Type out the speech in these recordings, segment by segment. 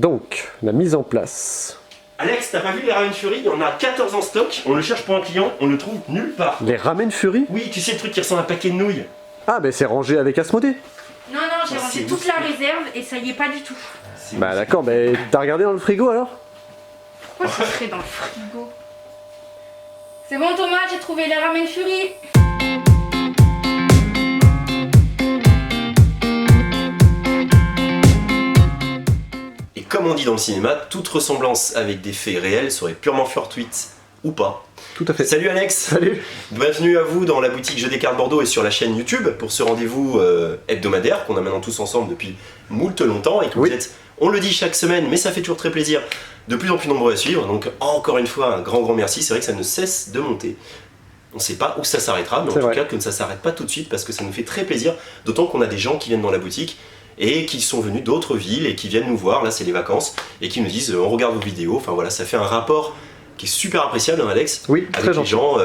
Donc, la mise en place. Alex, t'as pas vu les Ramen Fury? On a 14 en stock, on le cherche pour un client, on le trouve nulle part. Les Ramen Fury? Oui, tu sais le truc qui ressemble à un paquet de nouilles. Ah, mais c'est rangé avec Asmodée. Non, j'ai rangé toute la réserve et ça y est pas du tout. Bah d'accord, mais t'as regardé dans le frigo alors? Pourquoi ce serait dans le frigo? C'est bon Thomas, j'ai trouvé les Ramen Fury. Et comme on dit dans le cinéma, toute ressemblance avec des faits réels serait purement fortuite ou pas. Tout à fait. Salut Alex. Salut. Bienvenue à vous dans la boutique Jeux des cartes Bordeaux et sur la chaîne YouTube pour ce rendez-vous hebdomadaire qu'on a maintenant tous ensemble depuis moult longtemps et que vous êtes, on le dit chaque semaine, mais ça fait toujours très plaisir, de plus en plus nombreux à suivre. Donc encore une fois, un grand merci. C'est vrai que ça ne cesse de monter. On ne sait pas où ça s'arrêtera, mais en tout cas que ça ne s'arrête pas tout de suite parce que ça nous fait très plaisir. D'autant qu'on a des gens qui viennent dans la boutique et qui sont venus d'autres villes et qui viennent nous voir, là c'est les vacances, et qui nous disent on regarde vos vidéos. Enfin voilà, ça fait un rapport qui est super appréciable, hein, Alex, oui, avec les gens,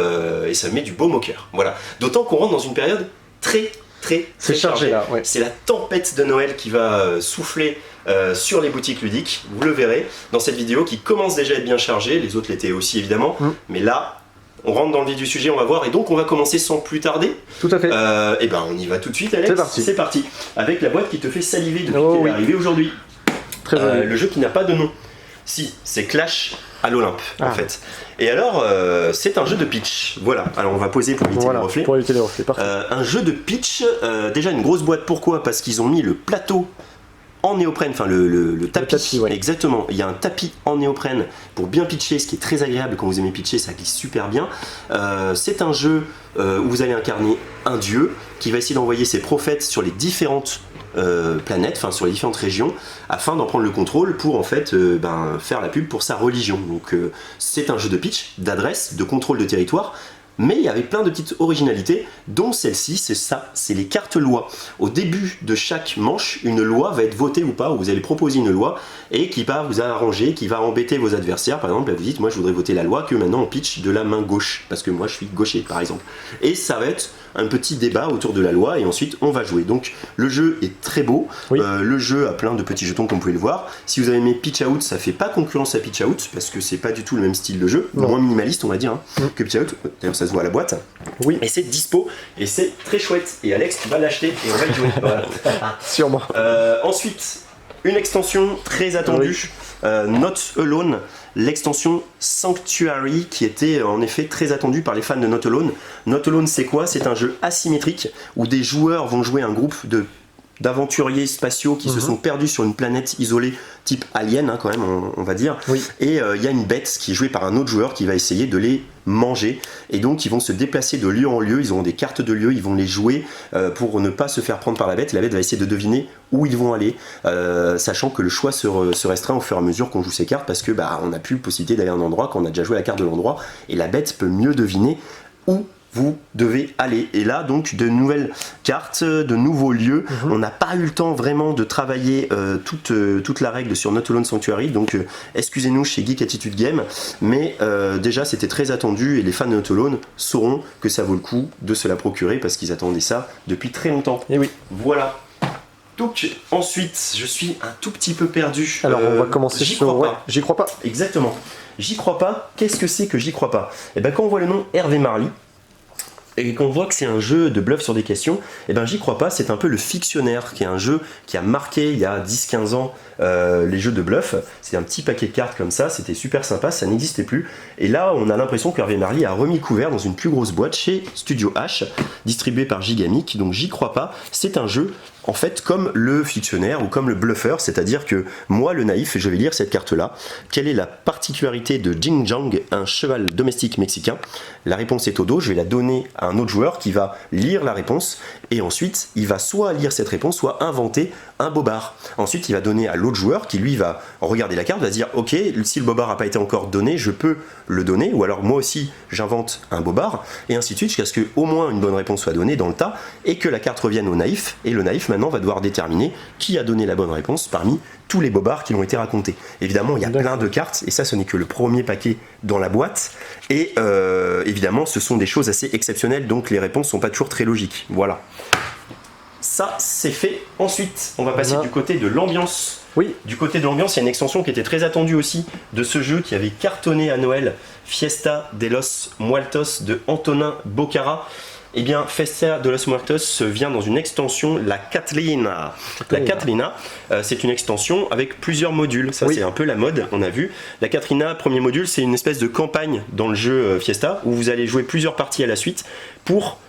et ça met du baume au cœur. Voilà. D'autant qu'on rentre dans une période très chargée. Là, C'est la tempête de Noël qui va souffler sur les boutiques ludiques, vous le verrez dans cette vidéo qui commence déjà à être bien chargée, les autres l'étaient aussi évidemment, mais là, on rentre dans le vif du sujet, on va voir, et donc on va commencer sans plus tarder. Tout à fait. Et ben on y va tout de suite Alex, c'est parti. Avec la boîte qui te fait saliver depuis qu'elle est arrivée aujourd'hui. Très joli. Le jeu qui n'a pas de nom. Si, c'est Clash à l'Olympe en fait. Et alors, c'est un jeu de pitch. Voilà, alors on va poser pour éviter les reflets. Pour éviter les reflets, parfait. Un jeu de pitch, déjà une grosse boîte, pourquoi? Parce qu'ils ont mis le plateau en néoprène, enfin le tapis, exactement. Il y a un tapis en néoprène pour bien pitcher, ce qui est très agréable quand vous aimez pitcher, ça glisse super bien. C'est un jeu où vous allez incarner un dieu qui va essayer d'envoyer ses prophètes sur les différentes planètes, enfin sur les différentes régions, afin d'en prendre le contrôle pour en fait faire la pub pour sa religion. Donc c'est un jeu de pitch, d'adresse, de contrôle de territoire. Mais il y avait plein de petites originalités, dont celle-ci, c'est ça, c'est les cartes loi. Au début de chaque manche, une loi va être votée ou pas, ou vous allez proposer une loi, et qui va vous arranger, qui va embêter vos adversaires. Par exemple, vous dites, moi je voudrais voter la loi que maintenant on pitch de la main gauche, parce que moi je suis gaucher par exemple. Et ça va être un petit débat autour de la loi, et ensuite on va jouer. Donc le jeu est très beau, le jeu a plein de petits jetons comme vous pouvez le voir. Si vous avez aimé Pitch Out, ça fait pas concurrence à Pitch Out, parce que c'est pas du tout le même style de jeu, moins minimaliste on va dire, que Pitch Out. D'ailleurs ça se voit à la boîte. Oui. Et c'est dispo, et c'est très chouette. Et Alex, tu vas l'acheter, et on va le jouer. Voilà. Sûrement. Ensuite, une extension très attendue, Not Alone, l'extension Sanctuary, qui était en effet très attendue par les fans de Not Alone. Not Alone, c'est quoi? C'est un jeu asymétrique où des joueurs vont jouer un groupe d'aventuriers spatiaux qui se sont perdus sur une planète isolée type alien, hein, quand même on va dire, et il y a une bête qui est jouée par un autre joueur qui va essayer de les manger, et donc ils vont se déplacer de lieu en lieu, ils auront des cartes de lieu, ils vont les jouer pour ne pas se faire prendre par la bête, et la bête va essayer de deviner où ils vont aller, sachant que le choix se restreint au fur et à mesure qu'on joue ces cartes, parce que on n'a plus possibilité d'aller à un endroit quand on a déjà joué la carte de l'endroit, et la bête peut mieux deviner où vous devez aller. Et là donc de nouvelles cartes, de nouveaux lieux. On n'a pas eu le temps vraiment de travailler toute la règle sur Not Alone Sanctuary, donc excusez-nous chez Geek Attitude Game, mais déjà c'était très attendu et les fans de Not Alone sauront que ça vaut le coup de se la procurer parce qu'ils attendaient ça depuis très longtemps. Et oui. Voilà. Donc ensuite, je suis un tout petit peu perdu. Alors on va commencer sur... J'y crois pas. Exactement. J'y crois pas. Qu'est-ce que c'est que j'y crois pas? Et ben quand on voit le nom Hervé Marly, et qu'on voit que c'est un jeu de bluff sur des questions, et ben j'y crois pas, c'est un peu le Fictionnaire, qui est un jeu qui a marqué il y a 10-15 ans les jeux de bluff. C'est un petit paquet de cartes comme ça, c'était super sympa, ça n'existait plus. Et là, on a l'impression que Hervé Marly a remis le couvert dans une plus grosse boîte chez Studio H, distribué par Gigamic, donc j'y crois pas. C'est un jeu en fait comme le Fictionnaire ou comme le Bluffer, c'est-à-dire que moi le naïf, je vais lire cette carte là. Quelle est la particularité de Jing Jang, un cheval domestique mexicain? La réponse est au dos, je vais la donner à un autre joueur qui va lire la réponse et ensuite il va soit lire cette réponse, soit inventer un bobard. Ensuite il va donner à l'autre joueur qui lui va regarder la carte, va se dire ok, si le bobard n'a pas été encore donné, je peux le donner, ou alors moi aussi j'invente un bobard, et ainsi de suite jusqu'à ce qu'au moins une bonne réponse soit donnée dans le tas et que la carte revienne au naïf, et le naïf maintenant va devoir déterminer qui a donné la bonne réponse parmi tous les bobards qui l'ont été racontés. Évidemment il y a plein de cartes et ça ce n'est que le premier paquet dans la boîte, et évidemment ce sont des choses assez exceptionnelles, donc les réponses sont pas toujours très logiques. Voilà, ça c'est fait. Ensuite on va passer du côté de l'ambiance Oui. Du côté de l'ambiance, il y a une extension qui était très attendue aussi de ce jeu qui avait cartonné à Noël, Fiesta de los Muertos de Antonin Bocara. Eh bien, Fiesta de los Muertos vient dans une extension, la Catlina. La Catlina, c'est une extension avec plusieurs modules. Ça, c'est un peu la mode, on a vu. La Catlina, premier module, c'est une espèce de campagne dans le jeu Fiesta où vous allez jouer plusieurs parties à la suite pour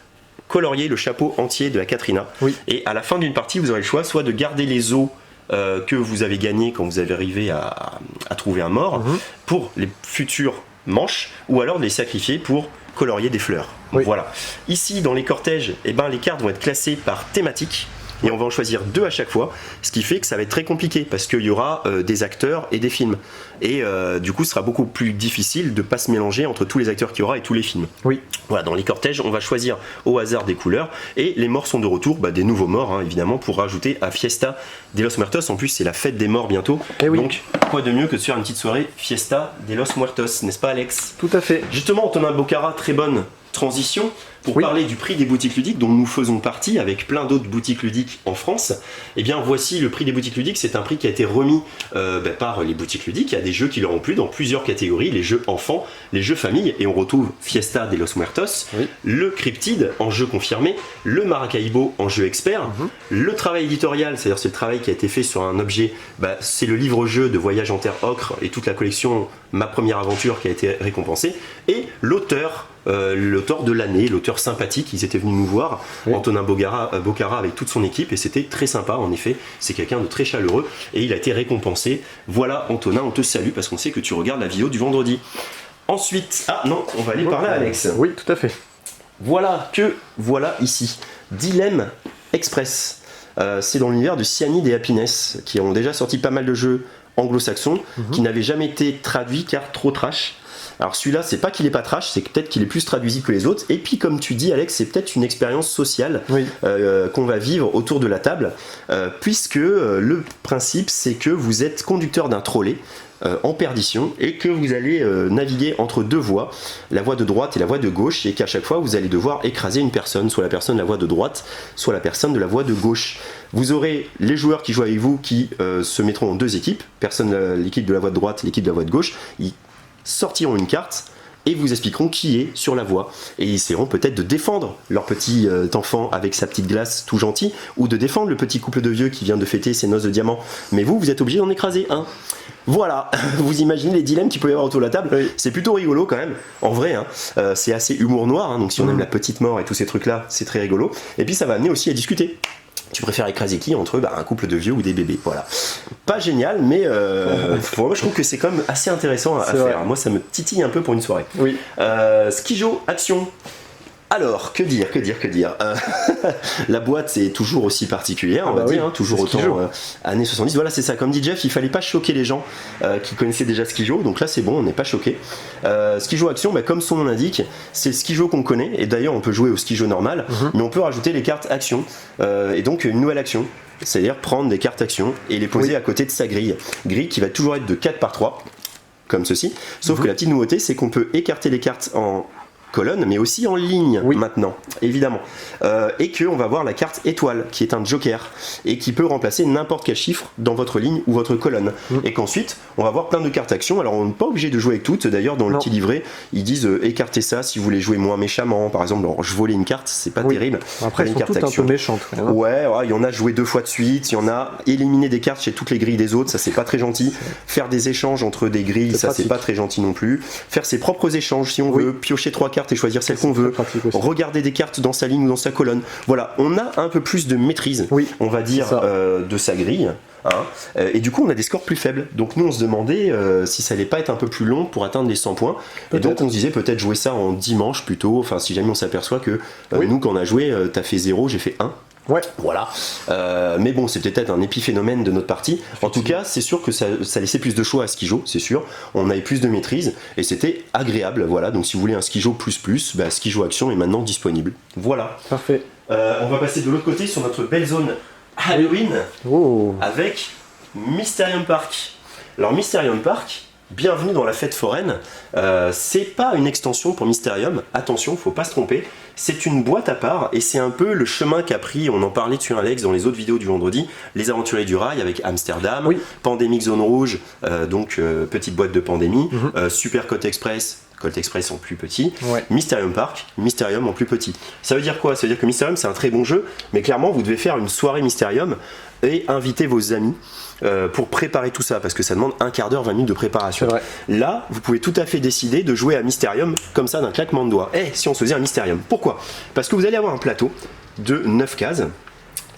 colorier le chapeau entier de la Catrina. Et à la fin d'une partie, vous aurez le choix soit de garder les os que vous avez gagnés quand vous avez arrivé à trouver un mort pour les futures manches, ou alors de les sacrifier pour colorier des fleurs. Voilà. Ici, dans les cortèges, eh ben, les cartes vont être classées par thématique. Et on va en choisir 2 à chaque fois, ce qui fait que ça va être très compliqué parce qu'il y aura des acteurs et des films. Et du coup, ce sera beaucoup plus difficile de ne pas se mélanger entre tous les acteurs qu'il y aura et tous les films. Voilà, dans les cortèges, on va choisir au hasard des couleurs et les morts sont de retour, des nouveaux morts hein, évidemment, pour rajouter à Fiesta de los Muertos. En plus, c'est la fête des morts bientôt. Donc, quoi de mieux que de faire une petite soirée Fiesta de los Muertos, n'est-ce pas, Alex? Tout à fait. Justement, Antonin Bocara, très bonne transition pour parler du prix des boutiques ludiques dont nous faisons partie avec plein d'autres boutiques ludiques en France. Eh bien voici le prix des boutiques ludiques, c'est un prix qui a été remis par les boutiques ludiques. Il y a des jeux qui leur ont plu dans plusieurs catégories, les jeux enfants, les jeux famille, et on retrouve Fiesta de los Muertos, le Cryptid en jeu confirmé, le Maracaibo en jeu expert, le travail éditorial, c'est-à-dire c'est le travail qui a été fait sur un objet, c'est le livre-jeu de Voyage en Terre Ocre et toute la collection Ma Première Aventure qui a été récompensée, et l'auteur de l'année, l'auteur sympathique, ils étaient venus nous voir, Antonin Bocara avec toute son équipe, et c'était très sympa en effet, c'est quelqu'un de très chaleureux et il a été récompensé. Voilà Antonin, on te salue parce qu'on sait que tu regardes la vidéo du vendredi. Ensuite, on va aller par là Alex. Oui, tout à fait. Voilà ici, Dilemme Express. C'est dans l'univers de Cyanide et Happiness, qui ont déjà sorti pas mal de jeux anglo-saxons, qui n'avaient jamais été traduits car trop trash. Alors celui-là, c'est pas qu'il est pas trash, c'est peut-être qu'il est plus traduisible que les autres. Et puis comme tu dis Alex, c'est peut-être une expérience sociale qu'on va vivre autour de la table, puisque le principe c'est que vous êtes conducteur d'un trolley en perdition et que vous allez naviguer entre 2 voies, la voie de droite et la voie de gauche, et qu'à chaque fois vous allez devoir écraser une personne, soit la personne de la voie de droite, soit la personne de la voie de gauche. Vous aurez les joueurs qui jouent avec vous qui se mettront en 2 équipes, l'équipe de la voie de droite, l'équipe de la voie de gauche. Ils sortiront une carte et vous expliqueront qui est sur la voie, et ils essaieront peut-être de défendre leur petit enfant avec sa petite glace tout gentil, ou de défendre le petit couple de vieux qui vient de fêter ses noces de diamant, mais vous êtes obligé d'en écraser un. Voilà, vous imaginez les dilemmes qu'il peut y avoir autour de la table. C'est plutôt rigolo quand même, en vrai, hein. C'est assez humour noir, hein, donc si on aime la petite mort et tous ces trucs là, c'est très rigolo, et puis ça va amener aussi à discuter. Tu préfères écraser qui entre un couple de vieux ou des bébés, voilà. Pas génial, mais moi je trouve que c'est quand même assez intéressant à faire. Moi ça me titille un peu pour une soirée. Skijo Action. Alors, que dire La boîte c'est toujours aussi particulière, on va dire, hein, toujours autant années 70. Voilà, c'est ça, comme dit Jeff, il fallait pas choquer les gens qui connaissaient déjà Skijo, donc là c'est bon, on n'est pas choqué. Skijo Action, comme son nom l'indique, c'est le Skijo qu'on connaît, et d'ailleurs on peut jouer au Skijo normal, mais on peut rajouter les cartes action, et donc une nouvelle action. C'est-à-dire prendre des cartes action et les poser à côté de sa grille qui va toujours être de 4 par 3, comme ceci, sauf que la petite nouveauté c'est qu'on peut écarter les cartes en colonne, mais aussi en ligne maintenant, évidemment, et qu'on va voir la carte étoile qui est un joker et qui peut remplacer n'importe quel chiffre dans votre ligne ou votre colonne, et qu'ensuite on va voir plein de cartes actions. Alors on n'est pas obligé de jouer avec toutes, d'ailleurs dans le petit livret ils disent écartez ça si vous voulez jouer moins méchamment, par exemple je volais une carte, c'est pas terrible. Après elles sont toutes un peu méchantes quand même. Il y en a joué 2 fois de suite, il y en a éliminer des cartes chez toutes les grilles des autres, ça c'est pas très gentil. Faire des échanges entre des grilles, ça c'est pas très gentil non plus. Faire ses propres échanges si on veut, piocher 3 cartes et choisir celle qu'on veut, regarder des cartes dans sa ligne ou dans sa colonne. Voilà, on a un peu plus de maîtrise, on va dire, de sa grille. Hein, et du coup on a des scores plus faibles, donc nous on se demandait si ça allait pas être un peu plus long pour atteindre les 100 points, et donc on se disait peut-être jouer ça en dimanche plutôt, enfin si jamais on s'aperçoit que nous quand on a joué, t'as fait 0, j'ai fait 1. Voilà, mais bon c'est peut-être un épiphénomène de notre partie. En tout cas c'est sûr que ça laissait plus de choix à Skijo, c'est sûr, on avait plus de maîtrise et c'était agréable. Voilà, donc si vous voulez un Skijo plus, Skijo Action est maintenant disponible. Voilà, parfait. On va passer de l'autre côté sur notre belle zone Halloween avec Mysterium Park. Alors Mysterium Park, bienvenue dans la fête foraine. C'est pas une extension pour Mysterium, attention, faut pas se tromper. C'est une boîte à part et c'est un peu le chemin qu'a pris, on en parlait dessus Alex dans les autres vidéos du vendredi, les aventuriers du rail avec Amsterdam, Pandémique Zone Rouge, petite boîte de Pandémie, Super Colt Express en plus petit, Mysterium Park, Mysterium en plus petit. Ça veut dire quoi? Ça veut dire que Mysterium c'est un très bon jeu, mais clairement vous devez faire une soirée Mysterium et inviter vos amis pour préparer tout ça, parce que ça demande un quart d'heure, 20 minutes de préparation. Là, vous pouvez tout à fait décider de jouer à Mysterium comme ça d'un claquement de doigts. Si on se faisait un Mysterium, pourquoi? Parce que vous allez avoir un plateau de 9 cases,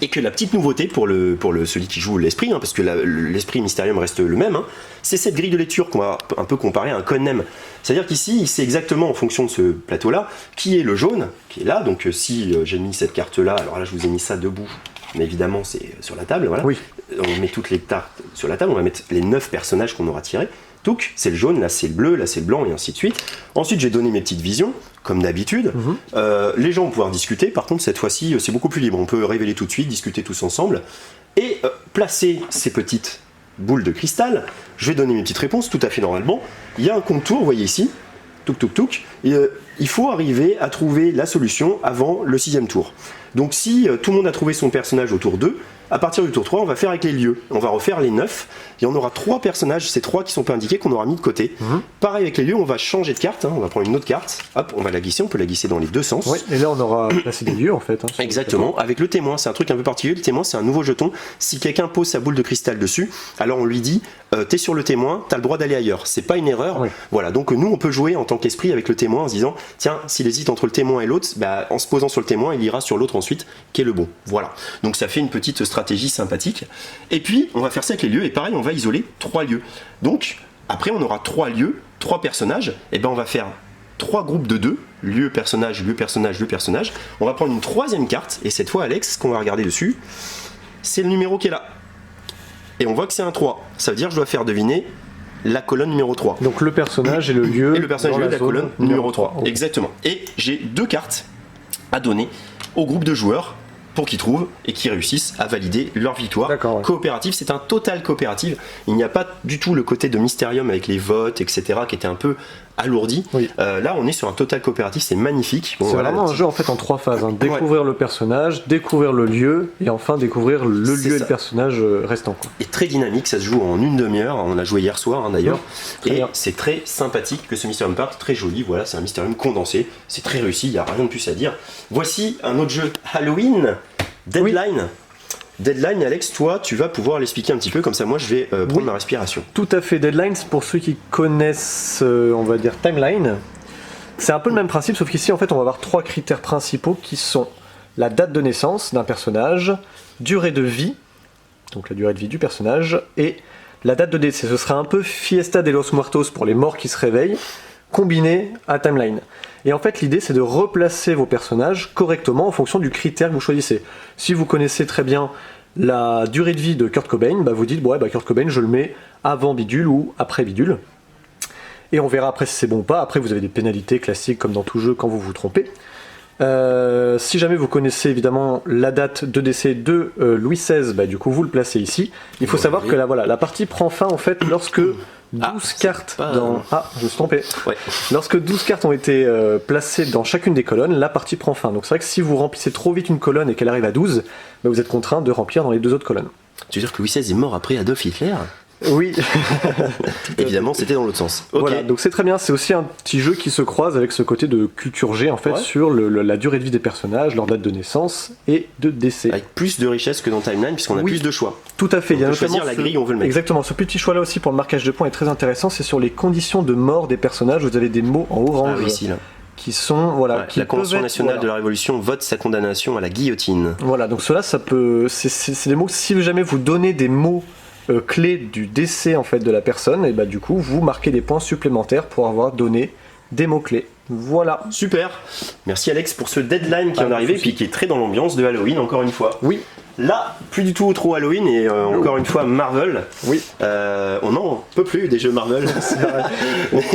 et que la petite nouveauté pour celui qui joue l'esprit, parce que l'esprit Mysterium reste le même, c'est cette grille de lecture qu'on va un peu comparer à un Codenem. C'est-à-dire qu'ici, il sait exactement en fonction de ce plateau-là, qui est le jaune, qui est là. Donc si j'ai mis cette carte-là, alors là je vous ai mis ça debout, mais évidemment c'est sur la table, voilà. On met toutes les cartes sur la table, on va mettre les 9 personnages qu'on aura tirés. Donc c'est le jaune, là c'est le bleu, là c'est le blanc, et ainsi de suite. Ensuite j'ai donné mes petites visions, comme d'habitude. Les gens vont pouvoir discuter, par contre cette fois-ci c'est beaucoup plus libre, on peut révéler tout de suite, discuter tous ensemble, et placer ces petites boules de cristal. Je vais donner mes petites réponses tout à fait normalement. Il y a un contour, vous voyez ici, et, il faut arriver à trouver la solution avant le 6e tour. Donc si tout le monde a trouvé son personnage au tour 2, à partir du tour 3, on va faire avec les lieux. On va refaire les 9, et on aura 3 personnages, ces 3 qui sont pas indiqués, qu'on aura mis de côté. Pareil avec les lieux, on va changer de carte, on va prendre une autre carte, hop, on va la glisser, on peut la glisser dans les deux sens. Et là on aura placé des lieux en fait. Exactement, avec le témoin, c'est un truc un peu particulier. Le témoin, c'est un nouveau jeton. Si quelqu'un pose sa boule de cristal dessus, alors on lui dit, t'es sur le témoin, t'as le droit d'aller ailleurs. C'est pas une erreur. Voilà, donc nous on peut jouer en tant qu'esprit avec le témoin en se disant, tiens, s'il hésite entre le témoin et l'autre, en se posant sur le témoin, il ira sur l'autre ensuite, qui est le bon. Voilà, donc ça fait une petite stratégie sympathique. Et puis on va faire ça avec les lieux, et pareil on va isoler 3 lieux. Donc après on aura 3 lieux, 3 personnages, et on va faire 3 groupes de 2, lieu, personnage, lieu, personnage, lieu, personnage. On va prendre une 3e carte, et cette fois Alex, ce qu'on va regarder dessus, c'est le numéro qui est là. Et on voit que c'est un 3, ça veut dire que je dois faire deviner la colonne numéro 3. Donc le personnage et le lieu. Et le personnage et la colonne numéro 3. Okay. Exactement. Et j'ai 2 cartes à donner au groupe de joueurs pour qu'ils trouvent et qu'ils réussissent à valider leur victoire. Coopérative, c'est un total coopérative. Il n'y a pas du tout le côté de Mysterium avec les votes, etc., qui était un peu alourdi. Là, on est sur un total coopératif, c'est magnifique. C'est vraiment un jeu en fait en 3 phases. Découvrir le personnage, découvrir le lieu, et enfin découvrir le lieu et le personnage restant. Et très dynamique, ça se joue en une demi-heure. On a joué hier soir d'ailleurs. Et c'est très sympathique que ce Mysterium Park, très joli. Voilà, c'est un Mysterium condensé. C'est très réussi, il n'y a rien de plus à dire. Voici un autre jeu Halloween, Deadline. Deadline, Alex, toi, tu vas pouvoir l'expliquer un petit peu, comme ça moi je vais prendre ma respiration. Tout à fait, Deadline, pour ceux qui connaissent, on va dire, Timeline, c'est un peu le même principe, sauf qu'ici, en fait, on va avoir 3 critères principaux qui sont la date de naissance d'un personnage, durée de vie, donc la durée de vie du personnage, et la date de décès. Ce sera un peu Fiesta de los Muertos pour les morts qui se réveillent, combiné à Timeline. Et en fait, l'idée, c'est de replacer vos personnages correctement en fonction du critère que vous choisissez. Si vous connaissez très bien la durée de vie de Kurt Cobain, vous dites, Kurt Cobain, je le mets avant bidule ou après bidule. Et on verra après si c'est bon ou pas. Après, vous avez des pénalités classiques comme dans tout jeu quand vous vous trompez. Si jamais vous connaissez évidemment la date de décès de Louis XVI, du coup, vous le placez ici. Il faut savoir que la partie prend fin en fait lorsque 12 cartes dans... Ah, je me suis trompé. Lorsque 12 cartes ont été placées dans chacune des colonnes, la partie prend fin. Donc c'est vrai que si vous remplissez trop vite une colonne et qu'elle arrive à 12, vous êtes contraint de remplir dans les 2 autres colonnes. Tu veux dire que Louis XVI est mort après Adolf Hitler ? Oui. Évidemment, c'était dans l'autre sens. Voilà, donc c'est très bien. C'est aussi un petit jeu qui se croise avec ce côté de culture G en fait sur la durée de vie des personnages, leur date de naissance et de décès. Avec plus de richesse que dans Timeline puisqu'on a plus de choix. Tout à fait. On peut choisir la grille où on veut le mettre. Exactement. Ce petit choix là aussi pour le marquage de points est très intéressant. C'est sur les conditions de mort des personnages. Vous avez des mots en orange. Ici, là. Qui sont qui la Convention nationale de la Révolution vote sa condamnation à la guillotine. Voilà, donc cela ça peut c'est des mots, si jamais vous donnez des mots clés du décès en fait de la personne, et du coup vous marquez des points supplémentaires pour avoir donné des mots clés. Voilà. Super. Merci Alex pour ce Deadline qui est arrivé et puis qui est très dans l'ambiance de Halloween encore une fois. Oui. Là, plus du tout trop Halloween et encore une fois Marvel. Oui. On n'en peut plus des jeux Marvel.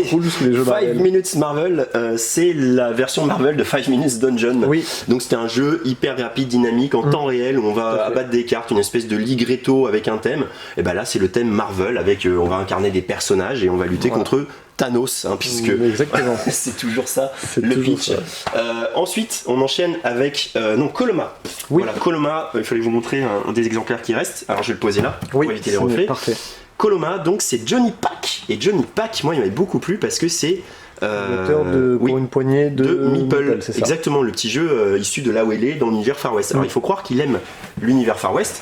Roule sous les jeux 5 Marvel. Minutes Marvel, c'est la version Marvel de 5 Minutes Dungeon. Oui. Donc c'était un jeu hyper rapide, dynamique, en temps réel où on va abattre des cartes, une espèce de ligretto avec un thème. Et ben là c'est le thème Marvel avec on va incarner des personnages et on va lutter contre Thanos, hein, puisque exactement. c'est toujours ça C'est le toujours pitch. ça. Ensuite on enchaîne avec Coloma. Oui. Voilà, Coloma, il fallait vous montrer un des exemplaires qui reste. Alors je vais le poser là Oui, pour éviter les c'est reflets. parfait. Coloma, donc c'est Johnny Pack. Et Johnny Pack, moi il m'avait beaucoup plu parce que c'est L'auteur de oui, pour une poignée de Meeple, c'est ça. exactement, le petit jeu issu de là où elle est dans l'univers Far West. Alors il faut croire qu'il aime l'univers Far West,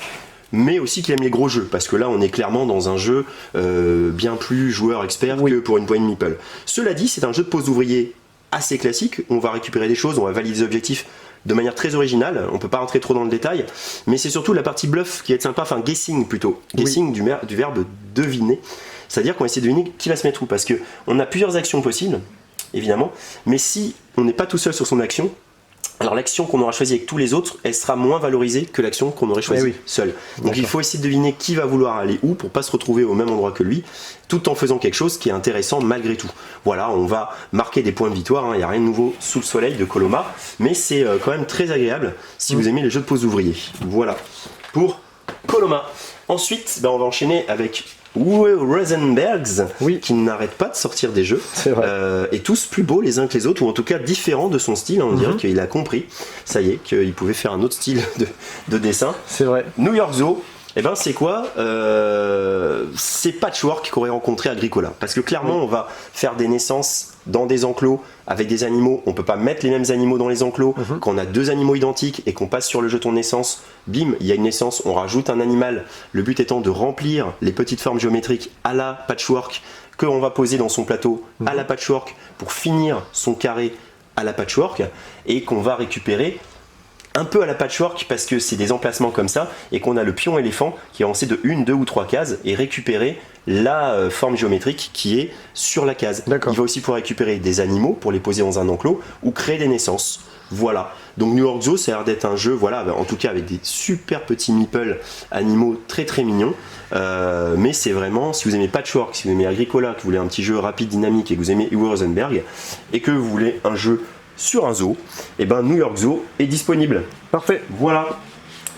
mais aussi qu'il aime les gros jeux, parce que là on est clairement dans un jeu bien plus joueur expert que pour une poignée de Meeple. Cela dit, c'est un jeu de pose d'ouvrier assez classique, on va récupérer des choses, on va valider des objectifs de manière très originale, on peut pas rentrer trop dans le détail, mais c'est surtout la partie bluff qui est sympa, enfin guessing plutôt, guessing du verbe deviner, c'est-à-dire qu'on essaie de deviner qui va se mettre où, parce que on a plusieurs actions possibles, évidemment, mais si on n'est pas tout seul sur son action, alors l'action qu'on aura choisie avec tous les autres, elle sera moins valorisée que l'action qu'on aurait choisie seule. Donc il faut essayer de deviner qui va vouloir aller où pour pas se retrouver au même endroit que lui, tout en faisant quelque chose qui est intéressant malgré tout. Voilà, on va marquer des points de victoire, il n'y a rien de nouveau sous le soleil de Coloma, mais c'est quand même très agréable si vous aimez les jeux de pose d'ouvrier. Voilà, pour Coloma. Ensuite, on va enchaîner avec Uwe Rosenbergs, qui n'arrête pas de sortir des jeux, et tous plus beaux les uns que les autres, ou en tout cas différents de son style. On dirait qu'il a compris, ça y est, qu'il pouvait faire un autre style de dessin. C'est vrai. New York Zoo, et ben c'est quoi c'est Patchwork qu'on aurait rencontré Agricola. Parce que clairement, on va faire des naissances dans des enclos avec des animaux. On peut pas mettre les mêmes animaux dans les enclos. Quand on a deux animaux identiques et qu'on passe sur le jeton de naissance, bim, il y a une naissance, on rajoute un animal. Le but étant de remplir les petites formes géométriques à la Patchwork qu'on va poser dans son plateau à la Patchwork pour finir son carré à la Patchwork et qu'on va récupérer un peu à la Patchwork parce que c'est des emplacements comme ça et qu'on a le pion éléphant qui est avancé de 1, 2 ou 3 cases et récupérer la forme géométrique qui est sur la case. Il va aussi pouvoir récupérer des animaux pour les poser dans un enclos ou créer des naissances. Voilà. Donc New York Zoo, ça a l'air d'être un jeu, voilà, en tout cas avec des super petits meeples animaux très très mignons. Mais c'est vraiment, si vous aimez Patchwork, si vous aimez Agricola, que vous voulez un petit jeu rapide, dynamique et que vous aimez Uwe Rosenberg et que vous voulez un jeu sur un zoo, et ben New York Zoo est disponible. Parfait. Voilà.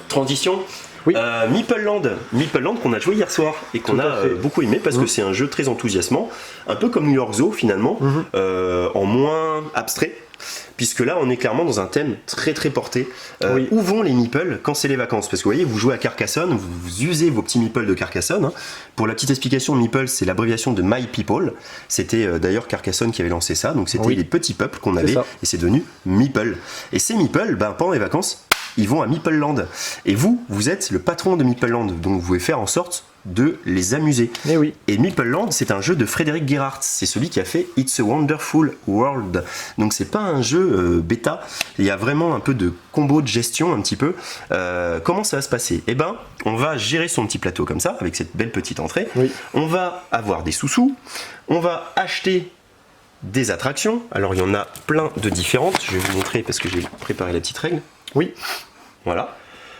Transition. Meeple Land qu'on a joué hier soir et qu'on a beaucoup aimé parce que c'est un jeu très enthousiasmant, un peu comme New York Zoo finalement, en moins abstrait. Puisque là on est clairement dans un thème très très porté. Où vont les meeples quand c'est les vacances? Parce que vous voyez, vous jouez à Carcassonne, vous usez vos petits meeples de Carcassonne. Pour la petite explication, meeple c'est l'abréviation de My People. C'était d'ailleurs Carcassonne qui avait lancé ça, donc c'était les petits peuples qu'on avait et c'est devenu meeple. Et ces meeples, pendant les vacances, ils vont à Meeple Land. Et vous êtes le patron de Meeple Land, donc vous pouvez faire en sorte de les amuser. Et Meeple Land, c'est un jeu de Frédéric Gerhardt. C'est celui qui a fait It's a Wonderful World. Donc c'est pas un jeu bêta. Il y a vraiment un peu de combo de gestion un petit peu. Comment ça va se passer? Eh ben, on va gérer son petit plateau comme ça, avec cette belle petite entrée. On va avoir des sous-sous. On va acheter des attractions. Alors il y en a plein de différentes. Je vais vous montrer parce que j'ai préparé la petite règle. Voilà.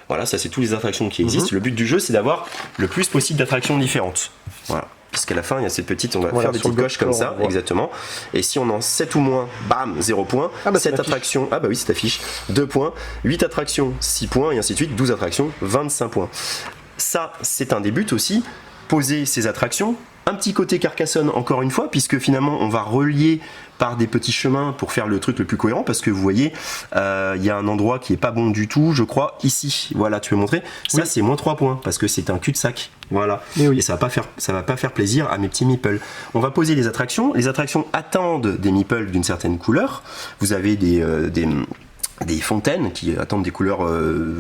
Voilà, ça c'est toutes les attractions qui existent. Le but du jeu, c'est d'avoir le plus possible d'attractions différentes. Voilà. Puisqu'à la fin, il y a cette petite, on va faire des petites coches comme ça, exactement. Et si on en 7 ou moins, bam, 0 points. 7 attractions, ah bah oui, c'est affiche, 2 points. 8 attractions, 6 points, et ainsi de suite. 12 attractions, 25 points. Ça, c'est un des buts aussi. Poser ces attractions. Un petit côté Carcassonne encore une fois, puisque finalement on va relier par des petits chemins pour faire le truc le plus cohérent, parce que vous voyez, il y a un endroit qui est pas bon du tout, je crois, ici. Voilà, tu veux montrer? Ça c'est moins 3 points, parce que c'est un cul-de-sac. Voilà. Et ça va pas faire plaisir à mes petits meeples. On va poser les attractions. Les attractions attendent des meeples d'une certaine couleur. Vous avez des fontaines qui attendent des couleurs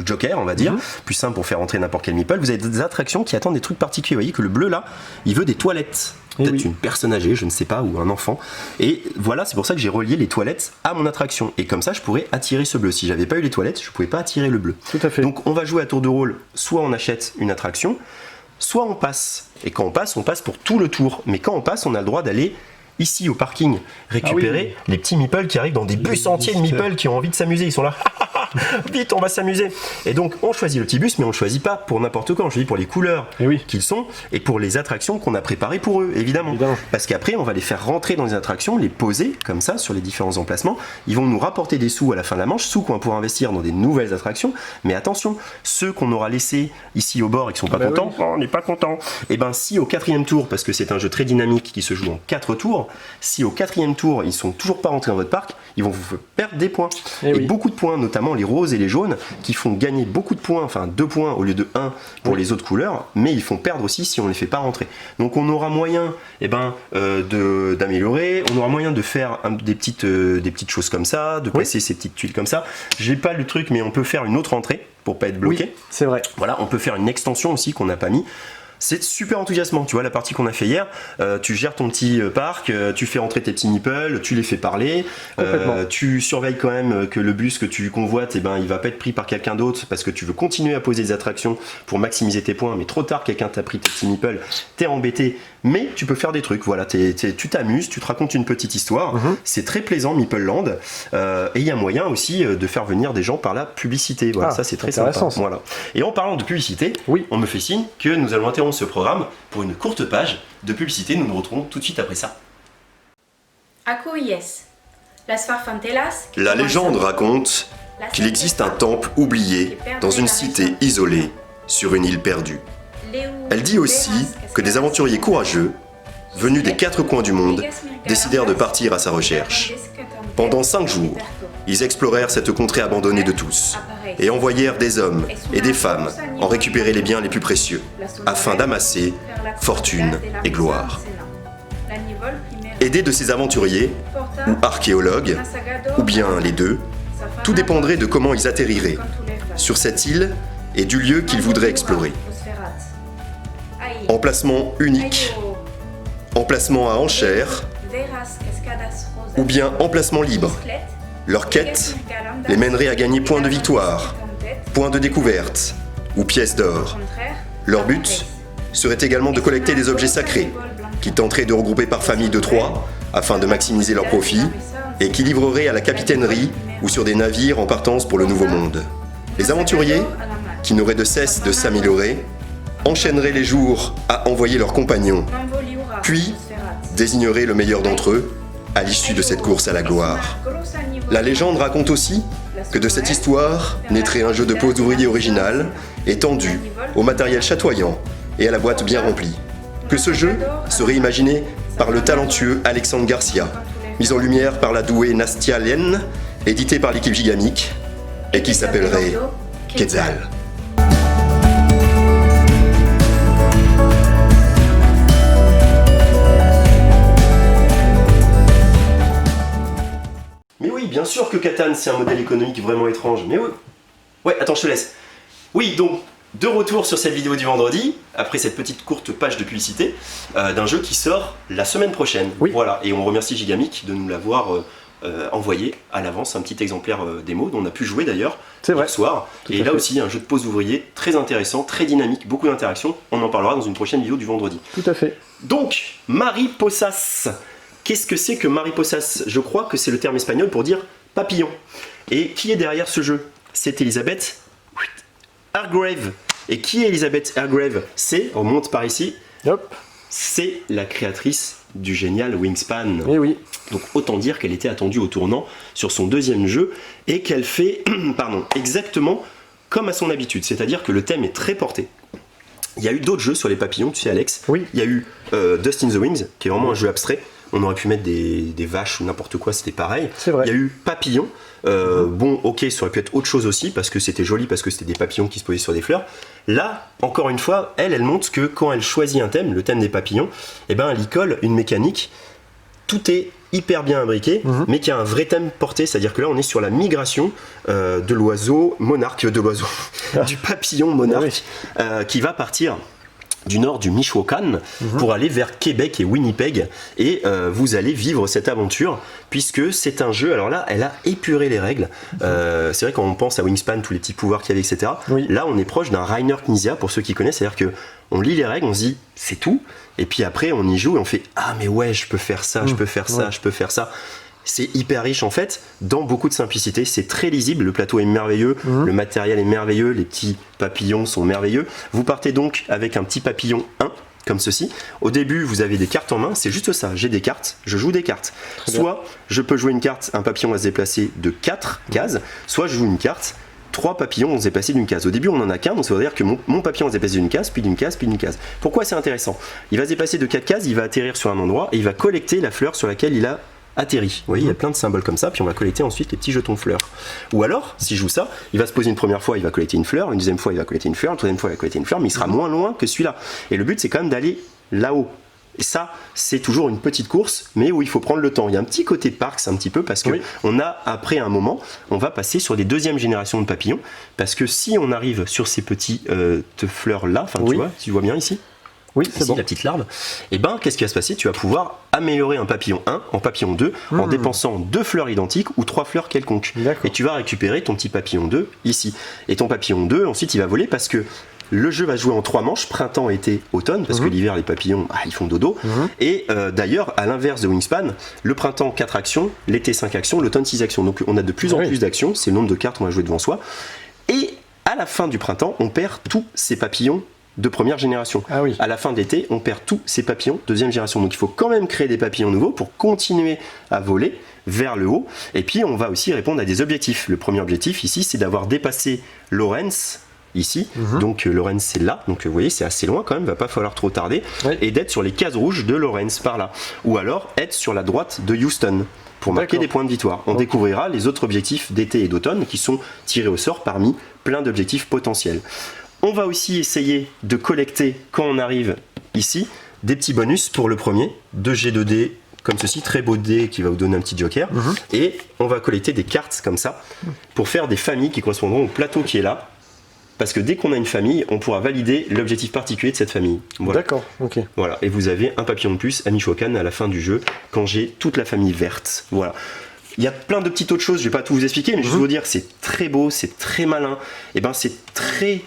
joker, on va dire, plus simple pour faire entrer n'importe quel meeple. Vous avez des attractions qui attendent des trucs particuliers. Vous voyez que le bleu là, il veut des toilettes. Peut-être une personne âgée, je ne sais pas, ou un enfant. Et voilà, c'est pour ça que j'ai relié les toilettes à mon attraction. Et comme ça, je pourrais attirer ce bleu. Si j'avais pas eu les toilettes, je pouvais pas attirer le bleu. Tout à fait. Donc on va jouer à tour de rôle. Soit on achète une attraction, soit on passe. Et quand on passe pour tout le tour. Mais quand on passe, on a le droit d'aller ici au parking récupérer les petits meeples qui arrivent dans des bus entiers de meeples qui ont envie de s'amuser. Ils sont là. vite, on va s'amuser. Et donc, on choisit le petit bus, mais on ne choisit pas pour n'importe quoi. On choisit pour les couleurs Et oui. qu'ils sont et pour les attractions qu'on a préparées pour eux, évidemment. Parce qu'après, on va les faire rentrer dans les attractions, les poser comme ça sur les différents emplacements. Ils vont nous rapporter des sous à la fin de la manche, sous qu'on va pouvoir investir dans des nouvelles attractions. Mais attention, ceux qu'on aura laissés ici au bord et qui sont pas contents, oui. on n'est pas content. Et ben si au 4e tour, parce que c'est un jeu très dynamique qui se joue en 4 tours, si au 4e tour ils sont toujours pas rentrés dans votre parc, ils vont vous perdre des points. Et oui. beaucoup de points, notamment les roses et les jaunes, qui font gagner beaucoup de points, enfin 2 points au lieu de 1 pour les autres couleurs, mais ils font perdre aussi si on les fait pas rentrer. Donc on aura moyen d'améliorer, on aura moyen de faire des petites choses comme ça, de placer ces petites tuiles comme ça. J'ai pas le truc, mais on peut faire une autre entrée pour pas être bloqué. Oui, c'est vrai. Voilà, on peut faire une extension aussi qu'on n'a pas mis. C'est super enthousiasmant, tu vois la partie qu'on a fait hier, tu gères ton petit parc, tu fais entrer tes petits meeples, tu les fais parler, tu surveilles quand même que le bus que tu convoites, il va pas être pris par quelqu'un d'autre parce que tu veux continuer à poser des attractions pour maximiser tes points, mais trop tard quelqu'un t'a pris tes petits meeples, t'es embêté, mais tu peux faire des trucs, voilà, tu t'amuses, tu te racontes une petite histoire, c'est très plaisant Meeple Land, et il y a moyen aussi de faire venir des gens par la publicité, voilà, ça c'est très sympa. Ça. Voilà. Et en parlant de publicité, on me fait signe que nous allons interrompre ce programme pour une courte page de publicité. Nous nous retrouvons tout de suite après ça. La légende raconte qu'il existe un temple oublié dans une cité isolée sur une île perdue. Elle dit aussi que des aventuriers courageux, venus des 4 coins du monde, décidèrent de partir à sa recherche. Pendant 5 jours, ils explorèrent cette contrée abandonnée de tous et envoyèrent des hommes et des femmes en récupérer les biens les plus précieux, afin d'amasser fortune et gloire. Aidés de ces aventuriers, ou archéologues, ou bien les deux, tout dépendrait de comment ils atterriraient sur cette île et du lieu qu'ils voudraient explorer. Emplacement unique, emplacement à enchères, ou bien emplacement libre. Leur quête les mènerait à gagner points de victoire, points de découverte ou pièces d'or. Leur but serait également de collecter des objets sacrés qu'ils tenteraient de regrouper par famille de 3 afin de maximiser leur profit et qui livreraient à la capitainerie ou sur des navires en partance pour le Nouveau Monde. Les aventuriers, qui n'auraient de cesse de s'améliorer, enchaîneraient les jours à envoyer leurs compagnons, puis désigneraient le meilleur d'entre eux à l'issue de cette course à la gloire. La légende raconte aussi que de cette histoire naîtrait un jeu de pose d'ouvrier original, étendu, au matériel chatoyant et à la boîte bien remplie. Que ce jeu serait imaginé par le talentueux Alexandre Garcia, mis en lumière par la douée Nastia Lien, édité par l'équipe Gigamic, et qui s'appellerait Quetzal. Mais oui, bien sûr que Catan c'est un modèle économique vraiment étrange, mais oui. Ouais, attends, je te laisse. Oui, donc, de retour sur cette vidéo du vendredi, après cette petite courte page de publicité, d'un jeu qui sort la semaine prochaine. Oui. Voilà, et on remercie Gigamic de nous l'avoir envoyé à l'avance, un petit exemplaire démo dont on a pu jouer d'ailleurs hier soir. Et là aussi, un jeu de pose ouvrier très intéressant, très dynamique, beaucoup d'interactions. On en parlera dans une prochaine vidéo du vendredi. Tout à fait. Donc, Mariposas. Qu'est-ce que c'est que Mariposas? Je crois que c'est le terme espagnol pour dire papillon. Et qui est derrière ce jeu? C'est Elizabeth Hargrave. Et qui est Elizabeth Hargrave? On remonte par ici. Hop. C'est la créatrice du génial Wingspan. Et oui. Donc autant dire qu'elle était attendue au tournant sur son 2e jeu et qu'elle fait exactement comme à son habitude. C'est-à-dire que le thème est très porté. Il y a eu d'autres jeux sur les papillons, tu sais Alex. Oui. Il y a eu Dust in the Wings, qui est vraiment un jeu abstrait. On aurait pu mettre des vaches ou n'importe quoi, c'était pareil. C'est vrai. Il y a eu Papillon. Bon, ok, ça aurait pu être autre chose aussi, parce que c'était joli, parce que c'était des papillons qui se posaient sur des fleurs. Là, encore une fois, elle montre que quand elle choisit un thème, le thème des papillons, elle y colle une mécanique. Tout est hyper bien imbriqué, mais qui a un vrai thème porté, c'est-à-dire que là, on est sur la migration de l'oiseau monarque, du papillon monarque, qui va partir du nord du Michoacán pour aller vers Québec et Winnipeg, et vous allez vivre cette aventure puisque c'est un jeu. Alors là, elle a épuré les règles. C'est vrai, quand on pense à Wingspan, tous les petits pouvoirs qu'il y avait, etc. Là, on est proche d'un Rainer Knizia pour ceux qui connaissent, c'est-à-dire que on lit les règles, on se dit c'est tout, et puis après on y joue et on fait ah mais ouais, je peux faire ça, je peux faire ça, je peux faire ça. c'est hyper riche en fait, dans beaucoup de simplicité, c'est très lisible, le plateau est merveilleux, le matériel est merveilleux, les petits papillons sont merveilleux. Vous partez donc avec un petit papillon 1, comme ceci. Au début, vous avez des cartes en main, c'est juste ça, j'ai des cartes, je joue des cartes. Soit je peux jouer une carte, un papillon va se déplacer de 4 cases, soit je joue une carte, 3 papillons vont se déplacer d'une case. Au début, on n'en a qu'un, donc ça veut dire que mon papillon va se déplacer d'une case, puis d'une case, puis d'une case. Pourquoi c'est intéressant? Il va se déplacer de 4 cases, il va atterrir sur un endroit, et il va collecter la fleur sur laquelle il a atterri. Vous voyez, il y a plein de symboles comme ça, puis on va collecter ensuite les petits jetons fleurs. Ou alors, si je joue ça, il va se poser une première fois, il va collecter une fleur, une deuxième fois, il va collecter une fleur, une troisième fois, il va collecter une fleur, mais il sera moins loin que celui-là. Et le but, c'est quand même d'aller là-haut. Et ça, c'est toujours une petite course, mais où il faut prendre le temps. Il y a un petit côté Parks, un petit peu, parce que on a, après un moment, on va passer sur des deuxièmes générations de papillons, parce que si on arrive sur ces petites fleurs-là, enfin, tu vois, tu vois bien ici, oui, c'est bon. La petite larve, et ben qu'est-ce qui va se passer? Tu vas pouvoir améliorer un papillon 1 en papillon 2 en dépensant 2 fleurs identiques ou 3 fleurs quelconques. Et tu vas récupérer ton petit papillon 2 ici. Et ton papillon 2, ensuite, il va voler parce que le jeu va jouer en 3 manches, printemps, été, automne, parce que l'hiver, les papillons, ils font dodo. Et d'ailleurs, à l'inverse de Wingspan, le printemps, 4 actions, l'été, 5 actions, l'automne, 6 actions. Donc on a de plus en plus d'actions, c'est le nombre de cartes qu'on va jouer devant soi. Et à la fin du printemps, on perd tous ces papillons de première génération. À la fin de l'été, on perd tous ces papillons deuxième génération. Donc il faut quand même créer des papillons nouveaux pour continuer à voler vers le haut. Et puis on va aussi répondre à des objectifs. Le premier objectif ici, c'est d'avoir dépassé Lawrence ici. Donc Lawrence c'est là. Donc vous voyez, c'est assez loin quand même, va pas falloir trop tarder. Et d'être sur les cases rouges de Lawrence par là. Ou alors être sur la droite de Houston pour marquer des points de victoire. On découvrira les autres objectifs d'été et d'automne qui sont tirés au sort parmi plein d'objectifs potentiels. On va aussi essayer de collecter, quand on arrive ici, des petits bonus pour le premier, 2 G2D comme ceci, très beau dé qui va vous donner un petit joker, et on va collecter des cartes comme ça, pour faire des familles qui correspondront au plateau qui est là, parce que dès qu'on a une famille, on pourra valider l'objectif particulier de cette famille. Voilà. D'accord, ok. Voilà, et vous avez un papillon de plus à Michoacán à la fin du jeu, quand j'ai toute la famille verte. Voilà. Il y a plein de petites autres choses, je vais pas tout vous expliquer, mais juste vous dire, c'est très beau, c'est très malin. Et ben c'est très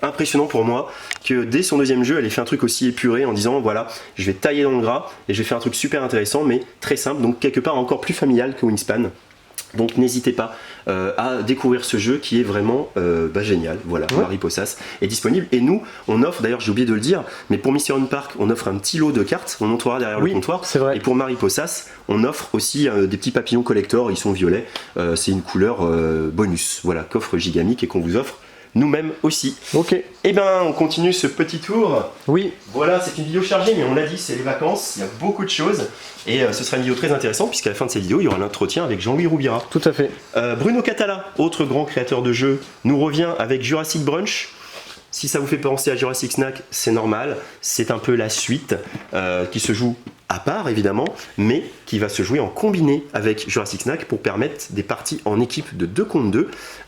impressionnant pour moi que dès son deuxième jeu, elle ait fait un truc aussi épuré en disant voilà, je vais tailler dans le gras et je vais faire un truc super intéressant, mais très simple, donc quelque part encore plus familial que Wingspan. Donc n'hésitez pas à découvrir ce jeu qui est vraiment génial. Voilà, Mariposas est disponible. Et nous, on offre, d'ailleurs j'ai oublié de le dire, mais pour Mystery Park, on offre un petit lot de cartes, on montrera derrière le comptoir. C'est vrai. Et pour Mariposas, on offre aussi des petits papillons collector, ils sont violets, c'est une couleur bonus. Voilà, coffre Gigamic et qu'on vous offre nous-mêmes aussi. Ok. Et ben on continue ce petit tour. Oui. Voilà, c'est une vidéo chargée, mais on l'a dit, c'est les vacances, il y a beaucoup de choses. Et ce sera une vidéo très intéressante, puisqu'à la fin de cette vidéo, il y aura l'entretien avec Jean-Louis Roubira. Tout à fait. Bruno Catala, autre grand créateur de jeux, nous revient avec Jurassic Brunch. Si ça vous fait penser à Jurassic Snack, c'est normal. C'est un peu la suite qui se joue à part évidemment, mais qui va se jouer en combiné avec Jurassic Snack pour permettre des parties en équipe de 2 contre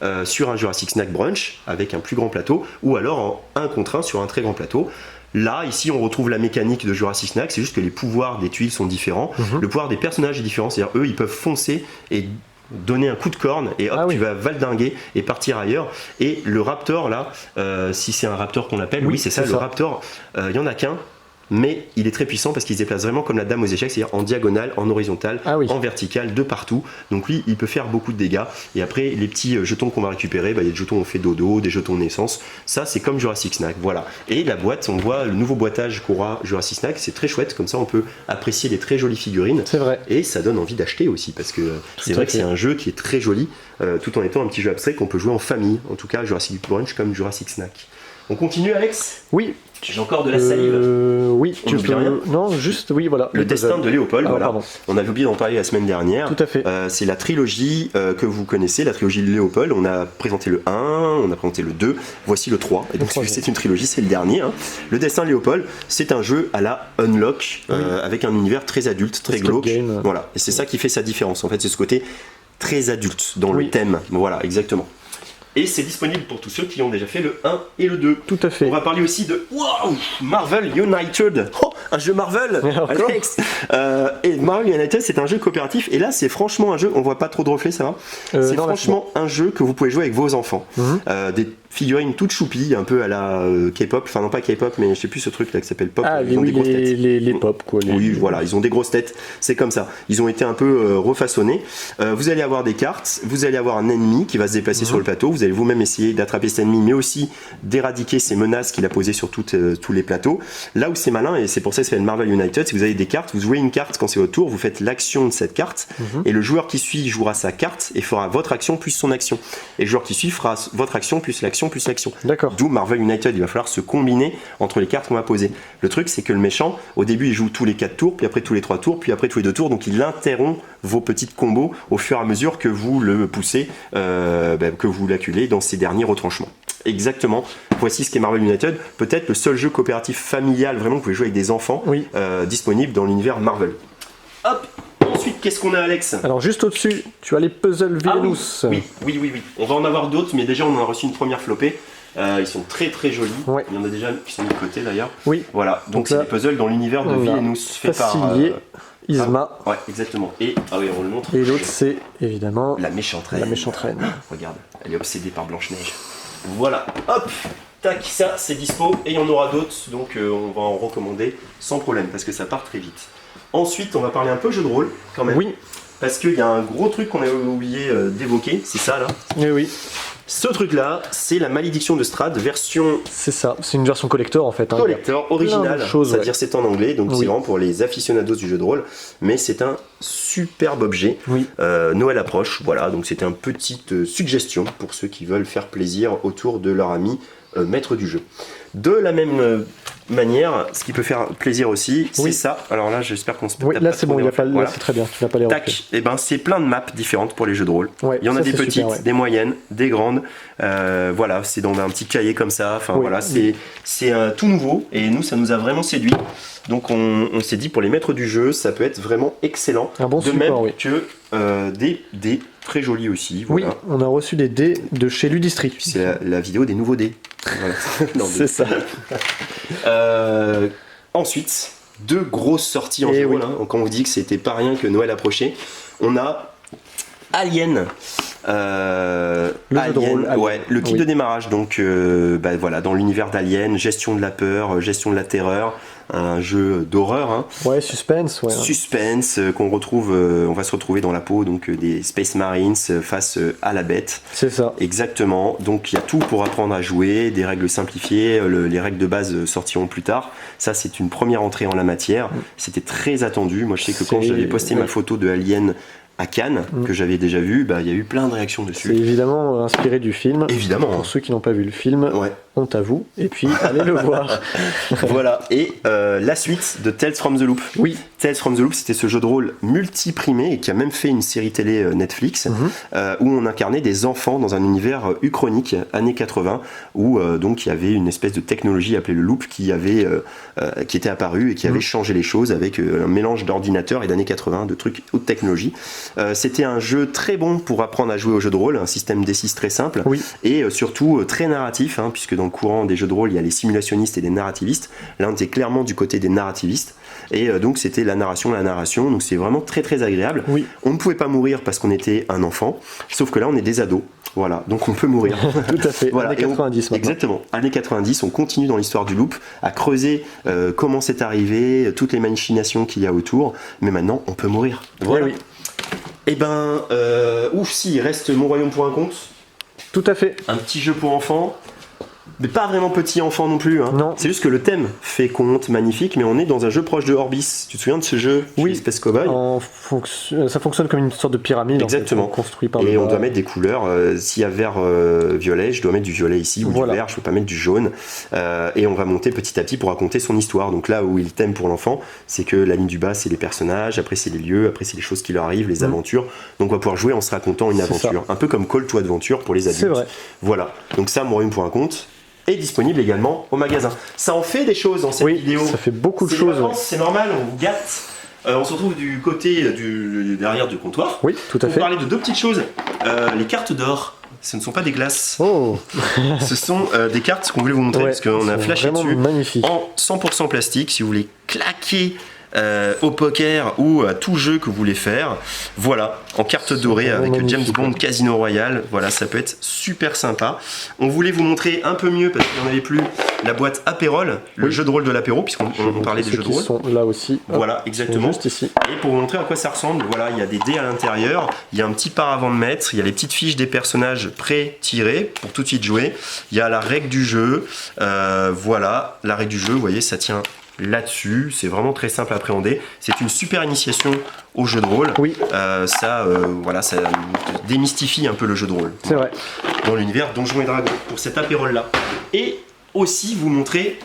2 sur un Jurassic Snack Brunch avec un plus grand plateau, ou alors en 1 contre 1 sur un très grand plateau. Là, ici, on retrouve la mécanique de Jurassic Snack, c'est juste que les pouvoirs des tuiles sont différents. Le pouvoir des personnages est différent, c'est-à-dire eux, ils peuvent foncer et donner un coup de corne et hop, tu vas valdinguer et partir ailleurs. Et le raptor là, si c'est un raptor qu'on appelle, oui c'est ça, le raptor, il y en a qu'un, mais il est très puissant parce qu'il se déplace vraiment comme la dame aux échecs, c'est-à-dire en diagonale, en horizontale, en verticale, de partout. Donc lui, il peut faire beaucoup de dégâts. Et après, les petits jetons qu'on va récupérer, il y a des jetons on fait dodo, des jetons naissance. Ça, c'est comme Jurassic Snack, voilà. Et la boîte, on voit le nouveau boitage qu'aura Jurassic Snack, c'est très chouette, comme ça on peut apprécier les très jolies figurines. C'est vrai. Et ça donne envie d'acheter aussi, parce que c'est vrai que c'est un jeu qui est très joli, tout en étant un petit jeu abstrait qu'on peut jouer en famille. En tout cas, Jurassic Brunch comme Jurassic Snack. On continue, Alex ? Oui. J'ai encore de la salive. Oui, tu peux rien. Non, juste, oui, voilà. Le destin de Léopold, voilà. Pardon. On avait oublié d'en parler la semaine dernière. Tout à fait. C'est la trilogie que vous connaissez, la trilogie de Léopold. On a présenté le 1, on a présenté le 2, voici le 3. Et donc, c'est une trilogie, c'est le dernier. Hein. Le destin de Léopold, c'est un jeu à la Unlock, avec un univers très adulte, très glauque. Voilà. Et c'est ça qui fait sa différence. En fait, c'est ce côté très adulte dans le thème. Voilà, exactement. Et c'est disponible pour tous ceux qui ont déjà fait le 1 et le 2. Tout à fait. On va parler aussi de Marvel United. Oh, un jeu Marvel, Alex. Et Marvel United, c'est un jeu coopératif. Et là, c'est franchement un jeu, on voit pas trop de reflets, ça va. C'est franchement un jeu que vous pouvez jouer avec vos enfants. figurines toutes choupies, un peu à la K-pop, enfin non pas K-pop, mais je sais plus ce truc là qui s'appelle pop. Ah, ils ont des grosses têtes. les pop, quoi. Oui, voilà, ils ont des grosses têtes, c'est comme ça. Ils ont été un peu refaçonnés. Vous allez avoir des cartes, vous allez avoir un ennemi qui va se déplacer sur le plateau, vous allez vous-même essayer d'attraper cet ennemi, mais aussi d'éradiquer ces menaces qu'il a posées sur tous les plateaux. Là où c'est malin, et c'est pour ça que ça s'appelle Marvel United, si vous avez des cartes, vous jouez une carte quand c'est votre tour, vous faites l'action de cette carte, et le joueur qui suit jouera sa carte et fera votre action plus son action. Et le joueur qui suit fera votre action plus l'action plus l'action. D'accord. D'où Marvel United, il va falloir se combiner entre les cartes qu'on va poser. Le truc, c'est que le méchant, au début, il joue tous les 4 tours, puis après tous les 3 tours, puis après tous les 2 tours, donc il interrompt vos petites combos au fur et à mesure que vous le poussez, que vous l'acculez dans ses derniers retranchements. Exactement, voici ce qu'est Marvel United, peut-être le seul jeu coopératif familial, vraiment, vous pouvez jouer avec des enfants, disponible dans l'univers Marvel. Hop. Ensuite, qu'est-ce qu'on a, Alex? Alors juste au-dessus, tu as les puzzles Villainous. Oui. On va en avoir d'autres, mais déjà on en a reçu une première flopée. Ils sont très très jolis. Ouais. Il y en a déjà qui sont mis de côté d'ailleurs. Oui. Voilà, donc c'est là, des puzzles dans l'univers de Villainous fait par Isma. ouais, exactement. Et oui, on le montre. Et l'autre, c'est évidemment la méchante reine. la méchante reine. Regarde, elle est obsédée par Blanche-Neige. Voilà, hop, tac, ça c'est dispo et il y en aura d'autres, donc on va en recommander sans problème parce que ça part très vite. Ensuite, on va parler un peu jeu de rôle quand même. Oui. Parce qu'il y a un gros truc qu'on a oublié d'évoquer, c'est ça là. Et oui. Ce truc là, c'est la malédiction de Strahd, version C'est ça, c'est une version collector en fait. Hein. collector, originale, c'est-à-dire c'est en anglais, donc c'est vraiment pour les aficionados du jeu de rôle, mais c'est un superbe objet. Oui. Noël approche, voilà, donc c'était une petite suggestion pour ceux qui veulent faire plaisir autour de leur ami maître du jeu. De la même manière, ce qui peut faire plaisir aussi, c'est ça. Alors là, j'espère qu'on se peut. Oui, là c'est bon, là c'est très bien, tu n'as pas les reflets. Tac, et ben c'est plein de maps différentes pour les jeux de rôle. Ouais, il y en a des c'est petites, super, des moyennes, des grandes. Voilà, c'est dans un petit cahier comme ça. Enfin voilà, c'est tout nouveau et nous ça nous a vraiment séduit. Donc on s'est dit pour les maîtres du jeu, ça peut être vraiment excellent. Un bon de support, même que des dés très jolis aussi. Voilà. Oui, on a reçu des dés de chez Ludistri. C'est la vidéo des nouveaux dés. Voilà. Non, c'est ça. Ensuite, 2 grosses sorties en jeu de rôle. Hein. Quand on vous dit que c'était pas rien que Noël approchait, on a Alien. Le jeu de rôle, ouais, le kit de démarrage. Donc, voilà, dans l'univers d'Alien, gestion de la peur, gestion de la terreur, un jeu d'horreur. Hein. Ouais, suspense. Ouais. Suspense qu'on retrouve, on va se retrouver dans la peau donc des Space Marines face à la bête. C'est ça. Exactement. Donc il y a tout pour apprendre à jouer, des règles simplifiées, les règles de base sortiront plus tard. Ça c'est une première entrée en la matière. C'était très attendu. Moi je sais que quand j'avais posté ma photo de Alien à Cannes, que j'avais déjà vu, il y a eu plein de réactions dessus. C'est évidemment inspiré du film. Évidemment. Pour ceux qui n'ont pas vu le film, honte à vous, et puis allez le voir. Voilà, et la suite de Tales from the Loop. Oui. Tales from the Loop, c'était ce jeu de rôle multi-primé et qui a même fait une série télé Netflix où on incarnait des enfants dans un univers uchronique, années 80, où donc il y avait une espèce de technologie appelée le Loop qui était apparue et qui avait changé les choses avec un mélange d'ordinateurs et d'années 80, de trucs haute technologie. C'était un jeu très bon pour apprendre à jouer au jeu de rôle, un système D6 très simple et surtout très narratif, hein, puisque dans le courant des jeux de rôle il y a les simulationnistes et les narrativistes. Là on était clairement du côté des narrativistes et donc c'était la narration, donc c'est vraiment très très agréable. On ne pouvait pas mourir parce qu'on était un enfant, sauf que là on est des ados. Voilà, donc on peut mourir. Tout à fait, voilà. Années 90 maintenant. Exactement, années 90, on continue dans l'histoire du Loop à creuser comment c'est arrivé, toutes les machinations qu'il y a autour, mais maintenant on peut mourir. Voilà. Et si, il reste Mon Royaume pour un conte. Tout à fait. Un petit jeu pour enfants. Mais pas vraiment petit enfant non plus. Hein. Non. C'est juste que le thème fait conte, magnifique, mais on est dans un jeu proche de Orbis. Tu te souviens de ce jeu? Oui. Space Cowboy. Ça fonctionne comme une sorte de pyramide. Exactement. En fait, construit par et on doit mettre des couleurs. S'il y a vert, violet, je dois mettre du violet ici, ou du vert, je peux pas mettre du jaune. Et on va monter petit à petit pour raconter son histoire. Donc là où il thème pour l'enfant, c'est que la ligne du bas, c'est les personnages, après c'est les lieux, après c'est les choses qui leur arrivent, les aventures. Donc on va pouvoir jouer en se racontant une aventure. Un peu comme Call to Adventure pour les adultes. C'est vrai. Voilà. Donc ça, Mon Royaume pour un conte. Est disponible également au magasin. Ça en fait des choses dans cette vidéo. Ça fait beaucoup de choses. C'est normal, on vous gâte. On se retrouve du côté derrière du comptoir. Oui, tout à fait. Pour parler de 2 petites choses. Les cartes d'or. Ce ne sont pas des glaces. Oh. Ce sont des cartes qu'on voulait vous montrer parce qu'on a flashé dessus. Magnifique. En 100% plastique. Si vous voulez claquer au poker ou à tout jeu que vous voulez faire. Voilà, en carte dorée avec James Bond Casino Royale. Voilà, ça peut être super sympa. On voulait vous montrer un peu mieux, parce qu'il n'y en avait plus, la boîte Apérol, le jeu de rôle de l'apéro, puisqu'on parlait des jeux de rôle. Sont là aussi. Voilà, exactement. Juste ici. Et pour vous montrer à quoi ça ressemble, voilà, il y a des dés à l'intérieur, il y a un petit paravent de maître, il y a les petites fiches des personnages pré-tirés pour tout de suite jouer. Il y a la règle du jeu. Voilà, la règle du jeu, vous voyez, ça tient là-dessus. C'est vraiment très simple à appréhender. C'est une super initiation au jeu de rôle. Oui. Voilà, ça démystifie un peu le jeu de rôle. C'est vrai. Dans l'univers Donjons et Dragons, pour cet apérole-là. Et aussi vous montrer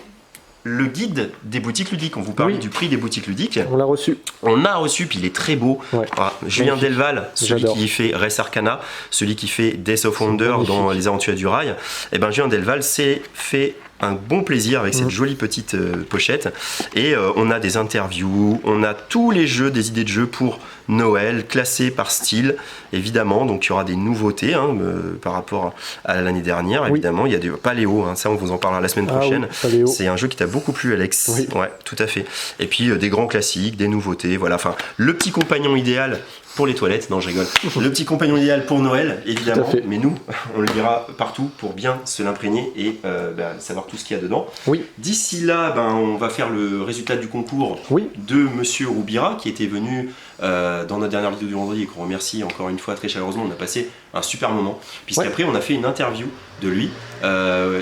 le guide des boutiques ludiques. On vous parlait du prix des boutiques ludiques. On l'a reçu. On a reçu, puis il est très beau. Ouais. Voilà. Julien Delval, celui qui fait Res Arcana, celui qui fait Death of Wonder dans Les Aventuriers du Rail. Et ben Julien Delval s'est fait un bon plaisir avec cette jolie petite pochette. Et on a des interviews, on a tous les jeux, des idées de jeux pour Noël, classés par style, évidemment. Donc il y aura des nouveautés par rapport à l'année dernière, évidemment. Il y a des Paléo, ça on vous en parlera la semaine prochaine. C'est un jeu qui t'a beaucoup plu, Alex. Oui. Ouais, tout à fait. Et puis des grands classiques, des nouveautés, voilà. Enfin, le petit compagnon idéal pour les toilettes, non je rigole. Le petit compagnon idéal pour Noël, évidemment, mais nous, on le lira partout pour bien se l'imprégner et savoir tout ce qu'il y a dedans. Oui. D'ici là, on va faire le résultat du concours de Monsieur Roubira, qui était venu dans notre dernière vidéo du vendredi et qu'on remercie encore une fois très chaleureusement. On a passé un super moment, puisqu'après on a fait une interview de lui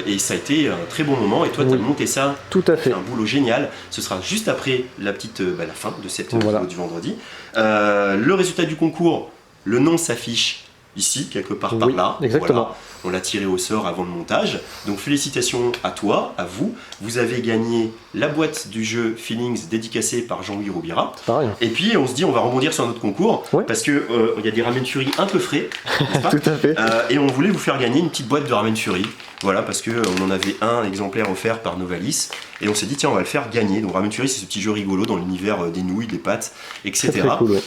et ça a été un très bon moment. Et toi, tu as monté ça, tout à fait, un boulot génial. Ce sera juste après la fin de cette vidéo du vendredi. Le résultat du concours, le nom s'affiche ici, quelque part par là. Exactement. Voilà. On l'a tiré au sort avant le montage. Donc félicitations à toi, à vous. Vous avez gagné la boîte du jeu Feelings dédicacée par Jean-Louis Roubira. C'est pas rien. Et puis on se dit on va rebondir sur notre concours parce que il y a des ramen Fury un peu frais. Tout à fait. Et on voulait vous faire gagner une petite boîte de ramen Fury. Voilà, parce qu'on en avait un exemplaire offert par Novalis. Et on s'est dit, tiens, on va le faire gagner. Donc Ramen Fury, c'est ce petit jeu rigolo dans l'univers des nouilles, des pâtes, etc. Très cool,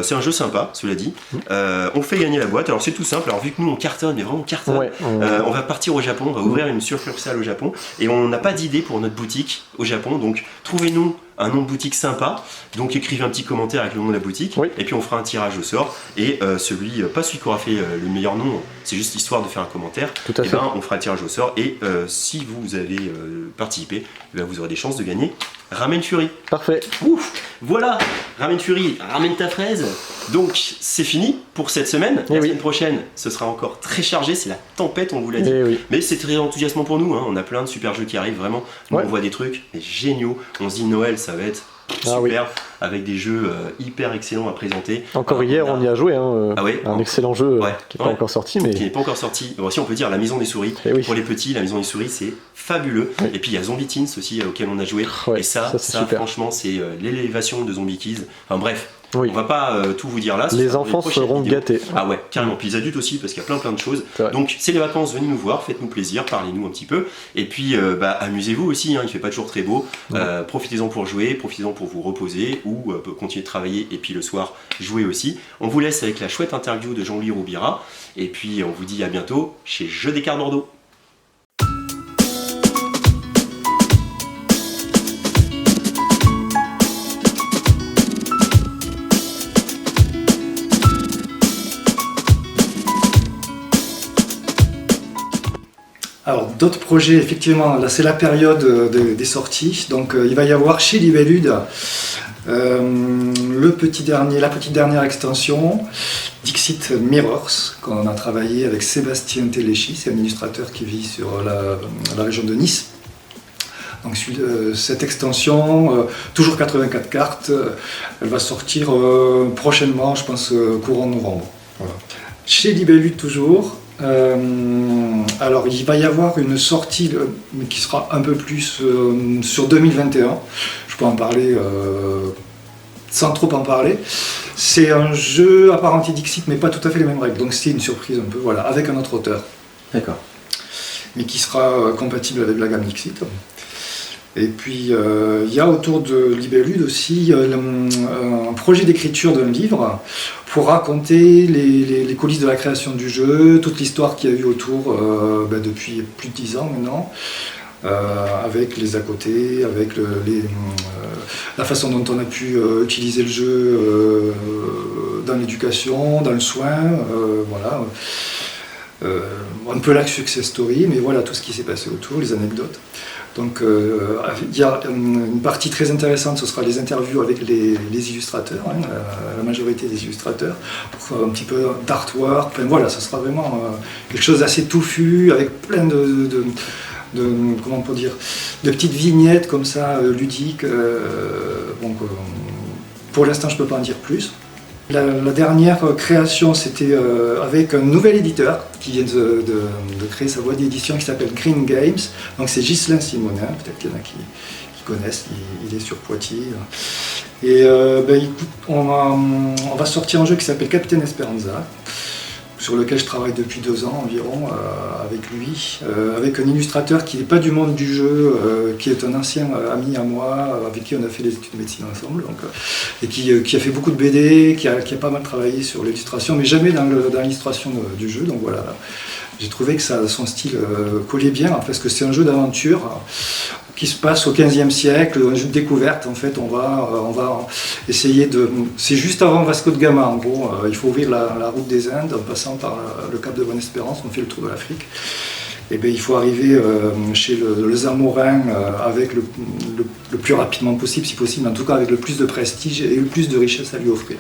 c'est un jeu sympa, cela dit. On fait gagner la boîte. Alors c'est tout simple. Alors vu que nous, on cartonne, mais vraiment on cartonne, on va partir au Japon, on va ouvrir une succursale au Japon. Et on n'a pas d'idée pour notre boutique au Japon. Donc trouvez-nous un nom de boutique sympa, donc écrivez un petit commentaire avec le nom de la boutique, et puis on fera un tirage au sort, et pas celui qui aura fait le meilleur nom, c'est juste histoire de faire un commentaire, on fera un tirage au sort, et si vous avez participé, vous aurez des chances de gagner Ramen Fury. Parfait. Ouf, voilà, Ramen Fury, ramène ta fraise. Donc c'est fini pour cette semaine. La semaine prochaine, ce sera encore très chargé, c'est la tempête, on vous l'a dit. Mais c'est très enthousiasmant pour nous, on a plein de super jeux qui arrivent, vraiment. Nous, on voit des trucs géniaux, on se dit Noël, ça va être super, avec des jeux hyper excellents à présenter. Encore hier, on y a joué, un excellent jeu qui n'est pas encore sorti. Qui n'est pas encore sorti. Bon, si on peut dire La Maison des Souris. Pour les petits, La Maison des Souris, c'est fabuleux. Et puis il y a Zombie Teens aussi, auquel on a joué. Et ça franchement, c'est l'élévation de Zombie Kids. Enfin bref. On va pas tout vous dire là. Les enfants seront gâtés. Ah ouais, carrément. Puis les adultes aussi, parce qu'il y a plein de choses. Donc c'est les vacances, venez nous voir, faites-nous plaisir, parlez-nous un petit peu. Et puis amusez-vous aussi, il fait pas toujours très beau. Profitez-en pour jouer, profitez-en pour vous reposer ou continuer de travailler et puis le soir jouer aussi. On vous laisse avec la chouette interview de Jean-Louis Roubira. Et puis on vous dit à bientôt chez Jeux des Cartes Bordeaux. Alors d'autres projets, effectivement, là c'est la période des sorties, donc il va y avoir chez Libellude la petite dernière extension, Dixit Mirrors, qu'on a travaillé avec Sébastien Téléchi, c'est un illustrateur qui vit sur la région de Nice. Donc cette extension, toujours 84 cartes, elle va sortir prochainement, je pense courant novembre. Voilà. Chez Libellude toujours. Alors il va y avoir une sortie mais qui sera un peu plus sur 2021, je peux en parler sans trop en parler. C'est un jeu apparenté Dixit mais pas tout à fait les mêmes règles, donc c'est une surprise un peu, voilà, avec un autre auteur. D'accord. Mais qui sera compatible avec la gamme Dixit. Et puis il y a autour de Libellude aussi un projet d'écriture d'un livre pour raconter les coulisses de la création du jeu, toute l'histoire qu'il y a eu autour depuis plus de 10 ans maintenant. avec les à côté, avec la façon dont on a pu utiliser le jeu dans l'éducation, dans le soin, voilà. Un peu la success story, mais voilà tout ce qui s'est passé autour, les anecdotes. Donc il y a une partie très intéressante, ce sera les interviews avec les illustrateurs, hein, la majorité des illustrateurs, pour faire un petit peu d'artwork, enfin voilà, ce sera vraiment quelque chose d'assez touffu, avec plein comment on peut dire, de petites vignettes comme ça, ludiques. Donc pour l'instant je ne peux pas en dire plus. La dernière création, c'était avec un nouvel éditeur qui vient de créer sa boîte d'édition qui s'appelle Green Games. Donc c'est Ghislain Simonin, peut-être qu'il y en a qui connaissent, il est sur Poitiers. Et écoute, on va sortir un jeu qui s'appelle Captain Esperanza, sur lequel je travaille depuis 2 ans environ avec lui, avec un illustrateur qui n'est pas du monde du jeu, qui est un ancien ami à moi, avec qui on a fait les études de médecine ensemble, donc, et qui a fait beaucoup de BD, qui a pas mal travaillé sur l'illustration, mais jamais dans l'illustration du jeu, donc voilà. J'ai trouvé que son style collait bien, parce que c'est un jeu d'aventure qui se passe au XVe siècle, un jeu de découverte. En fait, on va essayer de... C'est juste avant Vasco de Gama, en gros. Il faut ouvrir la route des Indes en passant par le Cap de Bonne-Espérance. On fait le tour de l'Afrique. Et bien, il faut arriver chez le Zamorin avec le plus rapidement possible, si possible, en tout cas avec le plus de prestige et le plus de richesse à lui offrir.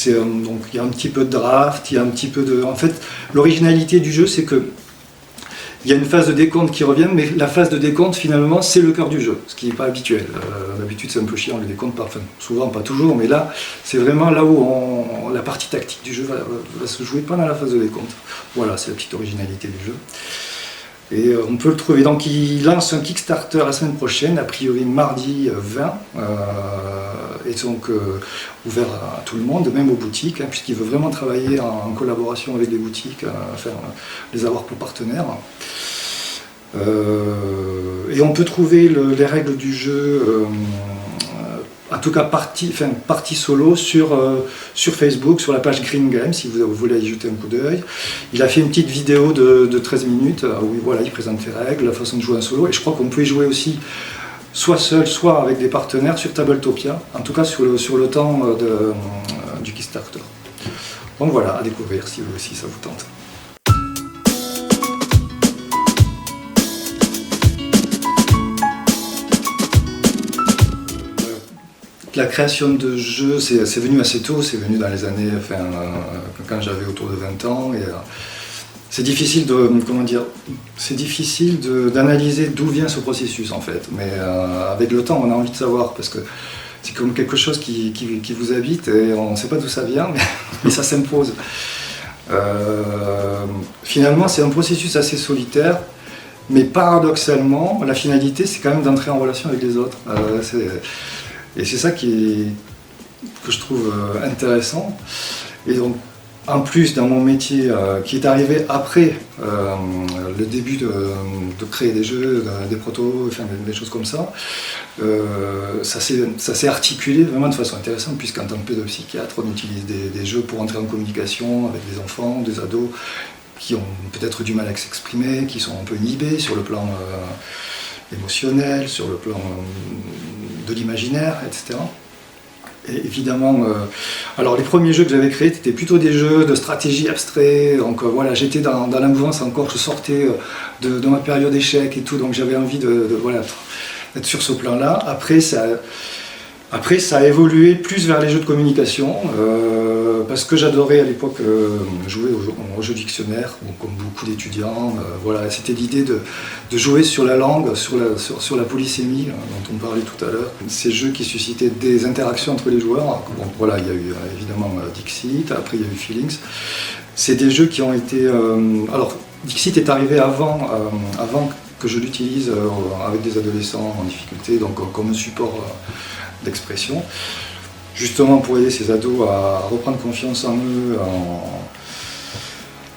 Donc il y a un petit peu de draft, il y a un petit peu de... En fait, l'originalité du jeu, c'est que il y a une phase de décompte qui revient, mais la phase de décompte, finalement, c'est le cœur du jeu, ce qui n'est pas habituel. D'habitude, c'est un peu chiant, le décompte, enfin, souvent, pas toujours, mais là, c'est vraiment là où la partie tactique du jeu va se jouer pendant la phase de décompte. Voilà, c'est la petite originalité du jeu. Et on peut le trouver. Donc, il lance un Kickstarter la semaine prochaine, a priori mardi 20, et donc ouvert à tout le monde, même aux boutiques, hein, puisqu'il veut vraiment travailler en collaboration avec les boutiques, les avoir pour partenaires. Et on peut trouver les règles du jeu, en tout cas partie solo, sur Facebook, sur la page Green Games, si vous voulez y jeter un coup d'œil. Il a fait une petite vidéo de 13 minutes où il présente les règles, la façon de jouer en solo, et je crois qu'on peut y jouer aussi soit seul, soit avec des partenaires sur Tabletopia, en tout cas sur le temps du Kickstarter. Donc voilà, à découvrir si ça vous tente. La création de jeux, c'est venu assez tôt, c'est venu dans les années, quand j'avais autour de 20 ans. Et, c'est difficile d'analyser d'où vient ce processus en fait. Mais avec le temps, on a envie de savoir, parce que c'est comme quelque chose qui vous habite et on ne sait pas d'où ça vient, mais ça s'impose. Finalement, c'est un processus assez solitaire, mais paradoxalement, la finalité, c'est quand même d'entrer en relation avec les autres. Et c'est ça que je trouve intéressant. Et donc, en plus, dans mon métier qui est arrivé après le début de créer des jeux, des protos, des choses comme ça, ça s'est articulé vraiment de façon intéressante, puisqu'en tant que pédopsychiatre, on utilise des jeux pour entrer en communication avec des enfants, des ados qui ont peut-être du mal à s'exprimer, qui sont un peu inhibés sur le plan émotionnel, sur le plan de l'imaginaire, etc. Et évidemment, alors les premiers jeux que j'avais créés étaient plutôt des jeux de stratégie abstrait, donc voilà, j'étais dans la mouvance encore, je sortais de ma période d'échec et tout, donc j'avais envie d'être sur ce plan-là. Après, ça a évolué plus vers les jeux de communication, parce que j'adorais à l'époque jouer aux jeux dictionnaires, comme beaucoup d'étudiants. Voilà, c'était l'idée de jouer sur la langue, sur la polysémie dont on parlait tout à l'heure. Ces jeux qui suscitaient des interactions entre les joueurs. Bon, voilà, il y a eu évidemment Dixit, après il y a eu Feelings. C'est des jeux qui ont été... alors, Dixit est arrivé avant que je l'utilise avec des adolescents en difficulté, donc comme un support d'expression, justement pour aider ces ados à reprendre confiance en eux,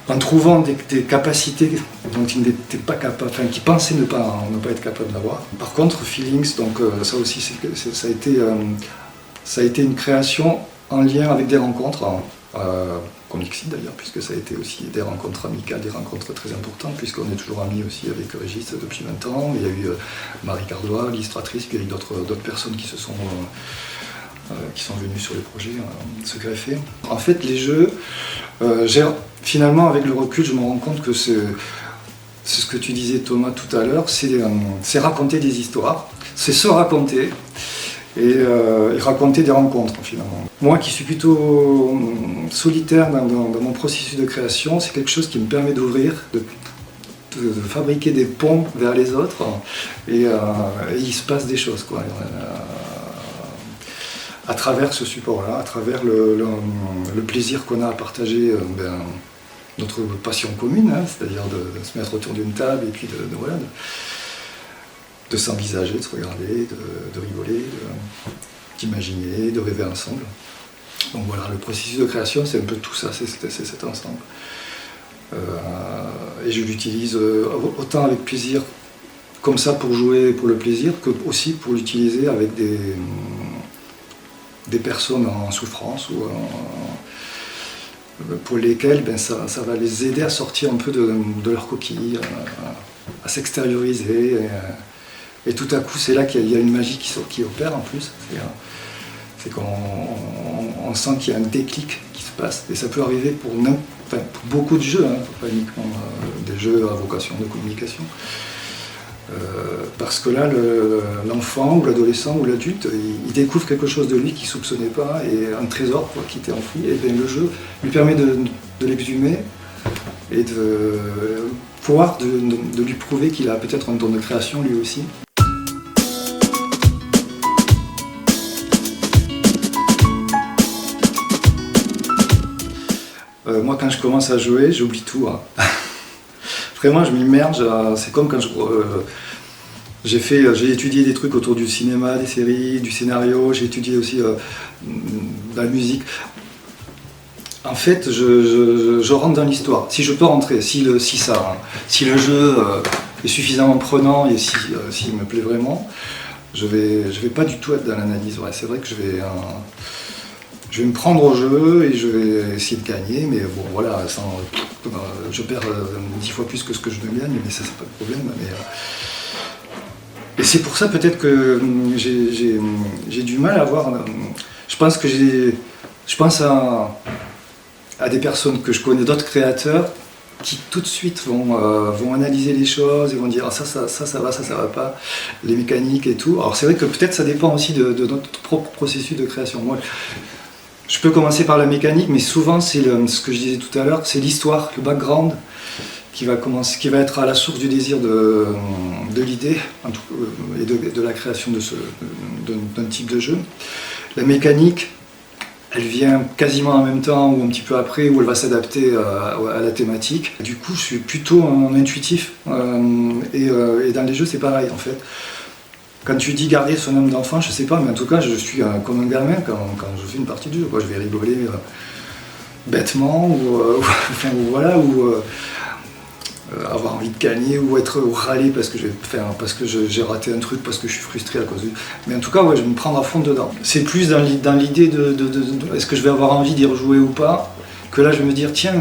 en trouvant des capacités dont ils n'étaient pas capables, qui pensaient ne pas être capables d'avoir. Par contre, Feelings, donc ça aussi, ça a été une création en lien avec des rencontres qu'on comme Dixit d'ailleurs, puisque ça a été aussi des rencontres amicales, des rencontres très importantes, puisqu'on est toujours amis aussi avec Régis depuis 20 ans. Il y a eu Marie Cardois, l'illustratrice, puis il y a eu d'autres personnes qui sont venues sur les projets se greffer. En fait, les jeux, finalement, avec le recul, je me rends compte que c'est ce que tu disais, Thomas, tout à l'heure, c'est raconter des histoires, c'est se raconter et raconter des rencontres, finalement. Moi qui suis plutôt solitaire dans mon processus de création, c'est quelque chose qui me permet d'ouvrir, de fabriquer des ponts vers les autres, et il se passe des choses, quoi. À travers ce support-là, à travers le plaisir qu'on a à partager notre passion commune, hein, c'est-à-dire de se mettre autour d'une table et puis de s'envisager, de se regarder, de rigoler, d'imaginer, de rêver ensemble. Donc voilà, le processus de création, c'est un peu tout ça, c'est cet ensemble. Et je l'utilise autant avec plaisir, comme ça pour jouer pour le plaisir, que aussi pour l'utiliser avec des personnes en souffrance ou pour lesquelles ça va les aider à sortir un peu de leur coquille, à s'extérioriser. Et tout à coup, c'est là qu'il y a une magie qui opère en plus. C'est qu'on sent qu'il y a un déclic qui se passe. Et ça peut arriver pour beaucoup de jeux, hein, pas uniquement des jeux à vocation de communication. Parce que là, l'enfant ou l'adolescent ou l'adulte, il découvre quelque chose de lui qu'il ne soupçonnait pas, et un trésor qui était enfoui, et bien le jeu lui permet de l'exhumer et de pouvoir de lui prouver qu'il a peut-être un don de création lui aussi. Moi, quand je commence à jouer, j'oublie tout. Hein. Vraiment, je m'immerge. C'est comme quand j'ai étudié des trucs autour du cinéma, des séries, du scénario. J'ai étudié aussi la musique. En fait, je rentre dans l'histoire. Si je peux rentrer, si le jeu est suffisamment prenant et s'il me plaît vraiment, je vais pas du tout être dans l'analyse. Ouais, c'est vrai que je vais me prendre au jeu et je vais essayer de gagner, mais bon voilà, je perds 10 fois plus que ce que je gagne, mais ça c'est pas le problème. Et c'est pour ça peut-être que j'ai du mal à voir. Je pense à des personnes que je connais, d'autres créateurs, qui tout de suite vont analyser les choses et vont dire ça va pas, les mécaniques et tout. Alors c'est vrai que peut-être ça dépend aussi de notre propre processus de création. Moi, je peux commencer par la mécanique, mais souvent c'est ce que je disais tout à l'heure, c'est l'histoire, le background qui va être à la source du désir de l'idée et de la création d'un type de jeu. La mécanique, elle vient quasiment en même temps ou un petit peu après, où elle va s'adapter à la thématique. Du coup, je suis plutôt un intuitif, et dans les jeux c'est pareil en fait. Quand tu dis garder son âme d'enfant, je sais pas, mais en tout cas, je suis comme un gamin quand je fais une partie de jeu. Je vais rigoler bêtement, ou avoir envie de gagner, ou râler parce que j'ai raté un truc, parce que je suis frustré à cause de... Mais en tout cas, ouais, je vais me prendre à fond dedans. C'est plus dans l'idée de est-ce que je vais avoir envie d'y rejouer ou pas, que là je vais me dire tiens,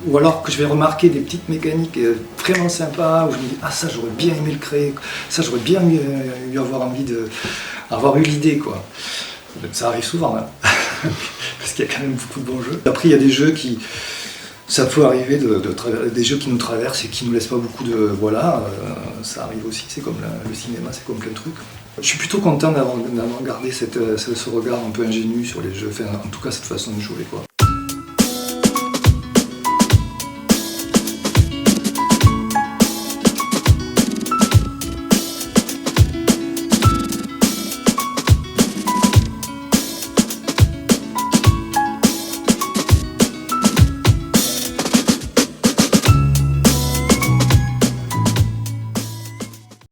ou alors que je vais remarquer des petites mécaniques vraiment sympas, où je me dis ça j'aurais bien aimé le créer, ça j'aurais bien eu avoir envie avoir eu l'idée, quoi. Ça arrive souvent, hein. Parce qu'il y a quand même beaucoup de bons jeux. Après il y a des jeux ça peut arriver des jeux qui nous traversent et qui nous laissent pas beaucoup de... Voilà, ça arrive aussi, c'est comme le cinéma, c'est comme plein de trucs. Je suis plutôt content d'avoir gardé ce regard un peu ingénu sur les jeux, enfin, en tout cas cette façon de jouer, quoi.